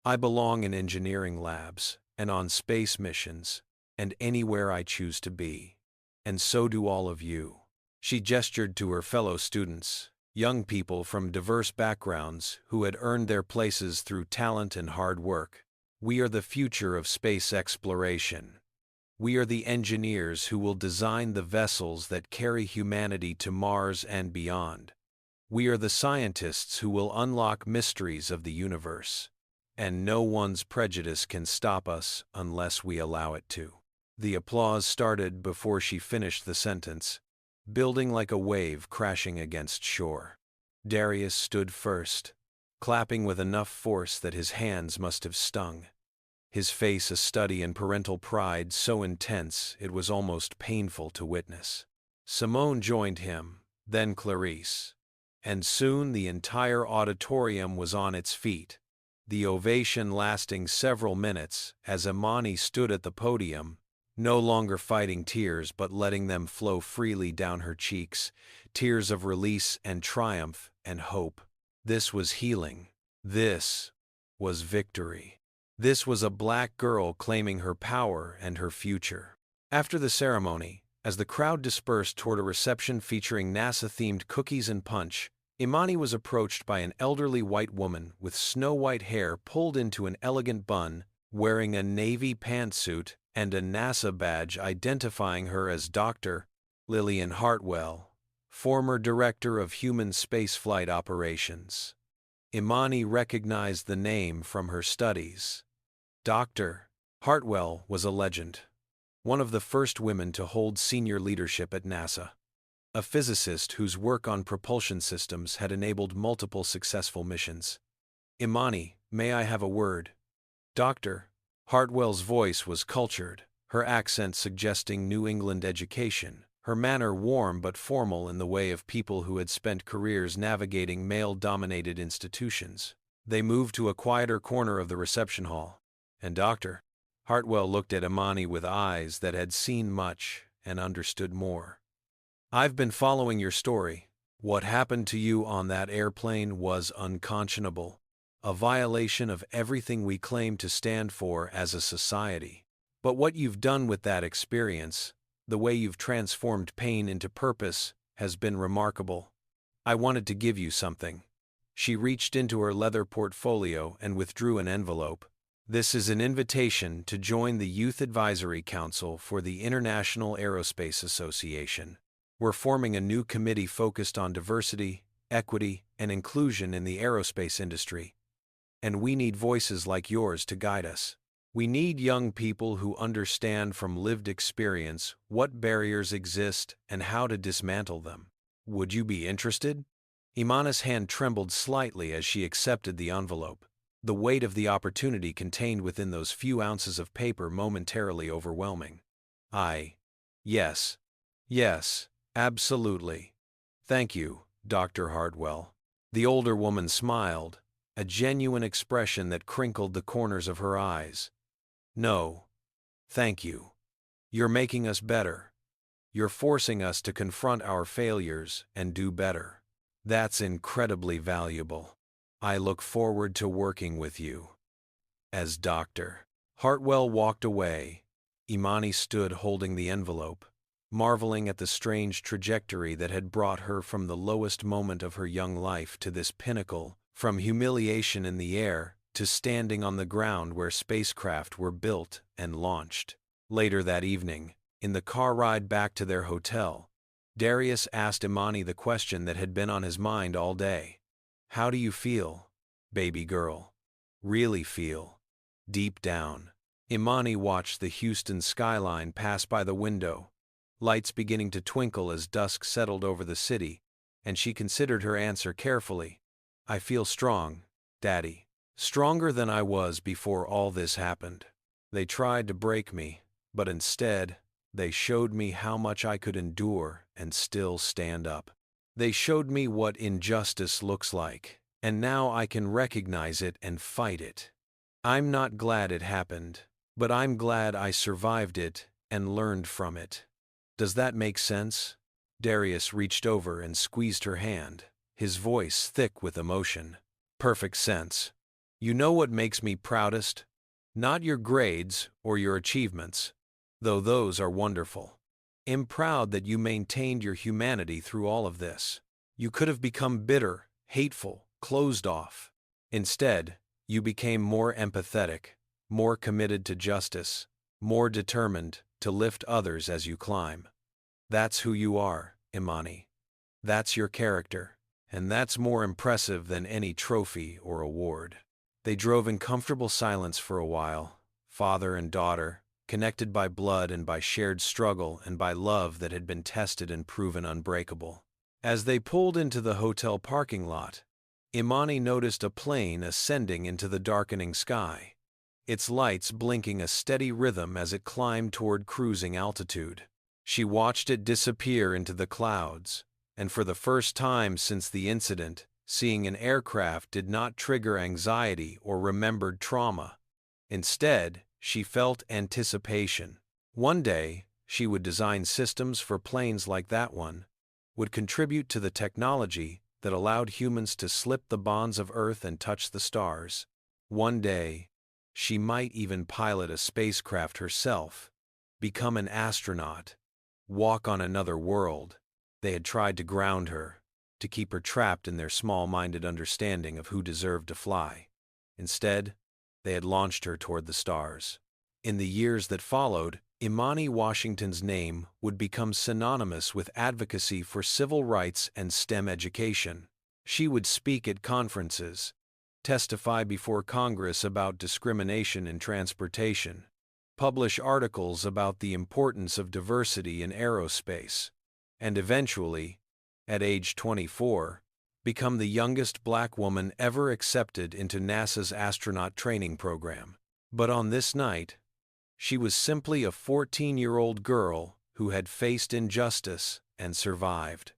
I belong in engineering labs, and on space missions, and anywhere I choose to be. And so do all of you. She gestured to her fellow students, young people from diverse backgrounds who had earned their places through talent and hard work. We are the future of space exploration. We are the engineers who will design the vessels that carry humanity to Mars and beyond. We are the scientists who will unlock mysteries of the universe. And no one's prejudice can stop us unless we allow it to. The applause started before she finished the sentence, building like a wave crashing against shore. Darius stood first, clapping with enough force that his hands must have stung. His face a study in parental pride so intense it was almost painful to witness. Simone joined him, then Clarice. And soon the entire auditorium was on its feet, the ovation lasting several minutes as Imani stood at the podium, no longer fighting tears but letting them flow freely down her cheeks, tears of release and triumph and hope. This was healing. This was victory. This was a Black girl claiming her power and her future. After the ceremony, as the crowd dispersed toward a reception featuring NASA-themed cookies and punch, Imani was approached by an elderly white woman with snow-white hair pulled into an elegant bun, wearing a navy pantsuit and a NASA badge identifying her as Dr. Lillian Hartwell, former Director of Human Spaceflight Operations. Imani recognized the name from her studies. Dr. Hartwell was a legend, one of the first women to hold senior leadership at NASA, a physicist whose work on propulsion systems had enabled multiple successful missions. Imani, may I have a word? Dr. Hartwell's voice was cultured, her accent suggesting New England education, her manner warm but formal in the way of people who had spent careers navigating male-dominated institutions. They moved to a quieter corner of the reception hall, and Dr. Hartwell looked at Imani with eyes that had seen much and understood more. I've been following your story. What happened to you on that airplane was unconscionable, a violation of everything we claim to stand for as a society. But what you've done with that experience, the way you've transformed pain into purpose, has been remarkable. I wanted to give you something. She reached into her leather portfolio and withdrew an envelope. This is an invitation to join the Youth Advisory Council for the International Aerospace Association. We're forming a new committee focused on diversity, equity, and inclusion in the aerospace industry. And we need voices like yours to guide us. We need young people who understand from lived experience what barriers exist and how to dismantle them. Would you be interested? Imani's hand trembled slightly as she accepted the envelope. The weight of the opportunity contained within those few ounces of paper momentarily overwhelming. Yes, absolutely. Thank you, Dr. Hartwell. The older woman smiled, a genuine expression that crinkled the corners of her eyes. No, thank you. You're making us better. You're forcing us to confront our failures and do better. That's incredibly valuable. I look forward to working with you. As Dr. Hartwell walked away, Imani stood holding the envelope, marveling at the strange trajectory that had brought her from the lowest moment of her young life to this pinnacle, from humiliation in the air to standing on the ground where spacecraft were built and launched. Later that evening, in the car ride back to their hotel, Darius asked Imani the question that had been on his mind all day. How do you feel, baby girl? Really feel? Deep down. Imani watched the Houston skyline pass by the window, lights beginning to twinkle as dusk settled over the city, and she considered her answer carefully. I feel strong, Daddy. Stronger than I was before all this happened. They tried to break me, but instead, they showed me how much I could endure and still stand up. They showed me what injustice looks like, and now I can recognize it and fight it. I'm not glad it happened, but I'm glad I survived it and learned from it. Does that make sense? Darius reached over and squeezed her hand, his voice thick with emotion. Perfect sense. You know what makes me proudest? Not your grades or your achievements, though those are wonderful. I'm proud that you maintained your humanity through all of this. You could have become bitter, hateful, closed off. Instead, you became more empathetic, more committed to justice, more determined to lift others as you climb. That's who you are, Imani. That's your character, and that's more impressive than any trophy or award. They drove in comfortable silence for a while, father and daughter, connected by blood and by shared struggle and by love that had been tested and proven unbreakable. As they pulled into the hotel parking lot, Imani noticed a plane ascending into the darkening sky, its lights blinking a steady rhythm as it climbed toward cruising altitude. She watched it disappear into the clouds, and for the first time since the incident, seeing an aircraft did not trigger anxiety or remembered trauma. Instead, she felt anticipation. One day, she would design systems for planes like that one, would contribute to the technology that allowed humans to slip the bonds of Earth and touch the stars. One day, she might even pilot a spacecraft herself, become an astronaut, walk on another world. They had tried to ground her, to keep her trapped in their small-minded understanding of who deserved to fly. Instead, they had launched her toward the stars. In the years that followed, Imani Washington's name would become synonymous with advocacy for civil rights and STEM education. She would speak at conferences, testify before Congress about discrimination in transportation, publish articles about the importance of diversity in aerospace, and eventually, at age 24, become the youngest black woman ever accepted into NASA's astronaut training program. But on this night, she was simply a 14-year-old girl who had faced injustice and survived,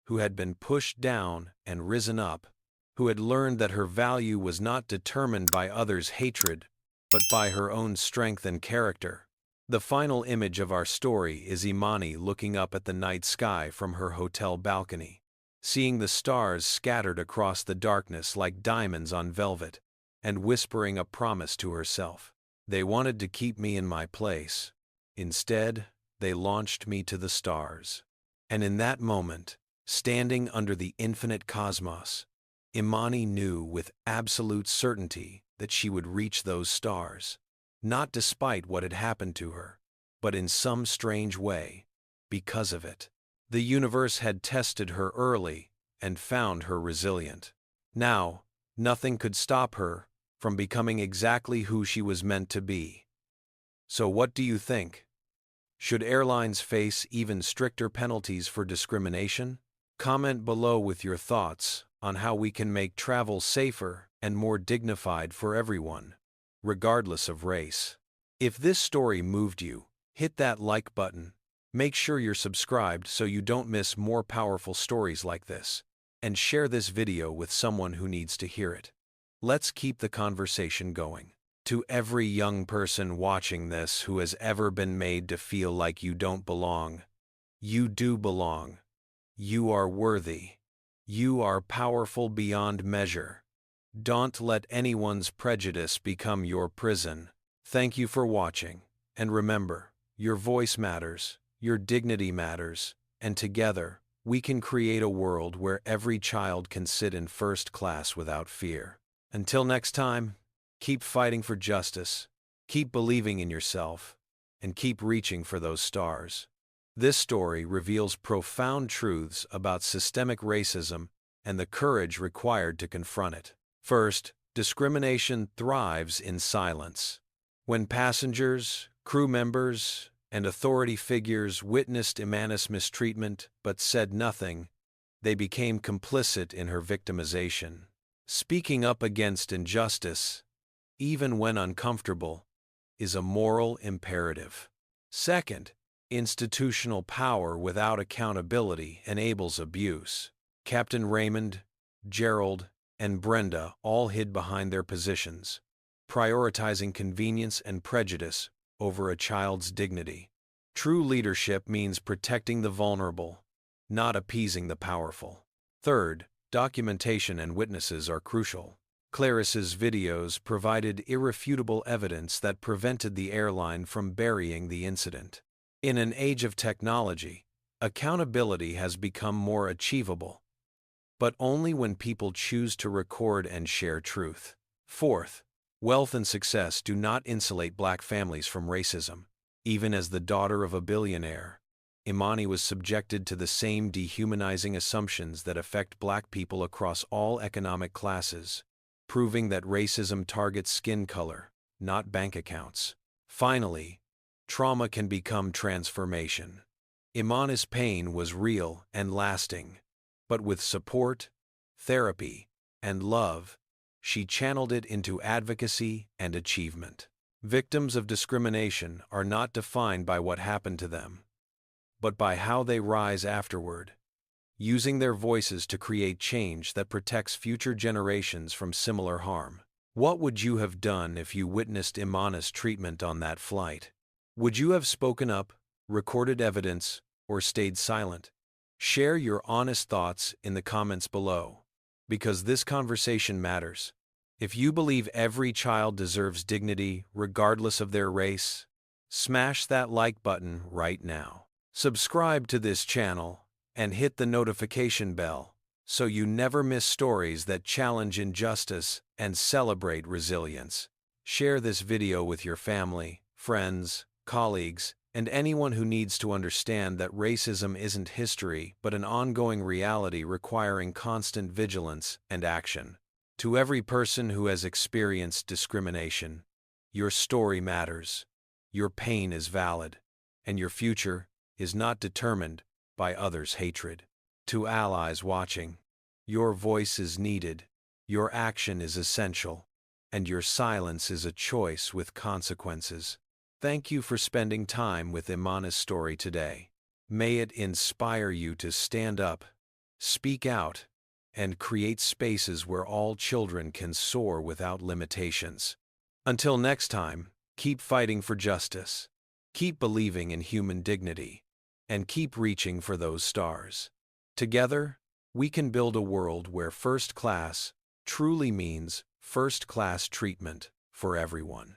who had been pushed down and risen up, who had learned that her value was not determined by others' hatred, but by her own strength and character. The final image of our story is Imani looking up at the night sky from her hotel balcony, seeing the stars scattered across the darkness like diamonds on velvet, and whispering a promise to herself. They wanted to keep me in my place. Instead, they launched me to the stars. And in that moment, standing under the infinite cosmos, Imani knew with absolute certainty that she would reach those stars, not despite what had happened to her, but in some strange way, because of it. The universe had tested her early and found her resilient. Now, nothing could stop her from becoming exactly who she was meant to be. So what do you think? Should airlines face even stricter penalties for discrimination? Comment below with your thoughts on how we can make travel safer and more dignified for everyone, regardless of race. If this story moved you, hit that like button. Make sure you're subscribed so you don't miss more powerful stories like this, and share this video with someone who needs to hear it. Let's keep the conversation going. To every young person watching this who has ever been made to feel like you don't belong, you do belong. You are worthy. You are powerful beyond measure. Don't let anyone's prejudice become your prison. Thank you for watching, and remember, your voice matters, your dignity matters, and together, we can create a world where every child can sit in first class without fear. Until next time, keep fighting for justice, keep believing in yourself, and keep reaching for those stars. This story reveals profound truths about systemic racism and the courage required to confront it. First, discrimination thrives in silence. When passengers, crew members, and authority figures witnessed Imani's mistreatment but said nothing, they became complicit in her victimization. Speaking up against injustice, even when uncomfortable, is a moral imperative. Second, institutional power without accountability enables abuse. Captain Raymond, Gerald, and Brenda all hid behind their positions, prioritizing convenience and prejudice over a child's dignity. True leadership means protecting the vulnerable, not appeasing the powerful. Third, documentation and witnesses are crucial. Claris's videos provided irrefutable evidence that prevented the airline from burying the incident. In an age of technology, accountability has become more achievable, but only when people choose to record and share truth. Fourth, wealth and success do not insulate black families from racism. Even as the daughter of a billionaire, Imani was subjected to the same dehumanizing assumptions that affect black people across all economic classes, proving that racism targets skin color, not bank accounts. Finally, trauma can become transformation. Imani's pain was real and lasting, but with support, therapy, and love, she channeled it into advocacy and achievement. Victims of discrimination are not defined by what happened to them, but by how they rise afterward, using their voices to create change that protects future generations from similar harm. What would you have done if you witnessed Imani's treatment on that flight? Would you have spoken up, recorded evidence, or stayed silent? Share your honest thoughts in the comments below, because this conversation matters. If you believe every child deserves dignity regardless of their race, smash that like button right now. Subscribe to this channel and hit the notification bell so you never miss stories that challenge injustice and celebrate resilience. Share this video with your family, friends, colleagues, and anyone who needs to understand that racism isn't history but an ongoing reality requiring constant vigilance and action. To every person who has experienced discrimination, your story matters, your pain is valid, and your future is not determined by others' hatred. To allies watching, your voice is needed, your action is essential, and your silence is a choice with consequences. Thank you for spending time with Imani's story today. May it inspire you to stand up, speak out, and create spaces where all children can soar without limitations. Until next time, keep fighting for justice, keep believing in human dignity, and keep reaching for those stars. Together, we can build a world where first class truly means first-class treatment for everyone.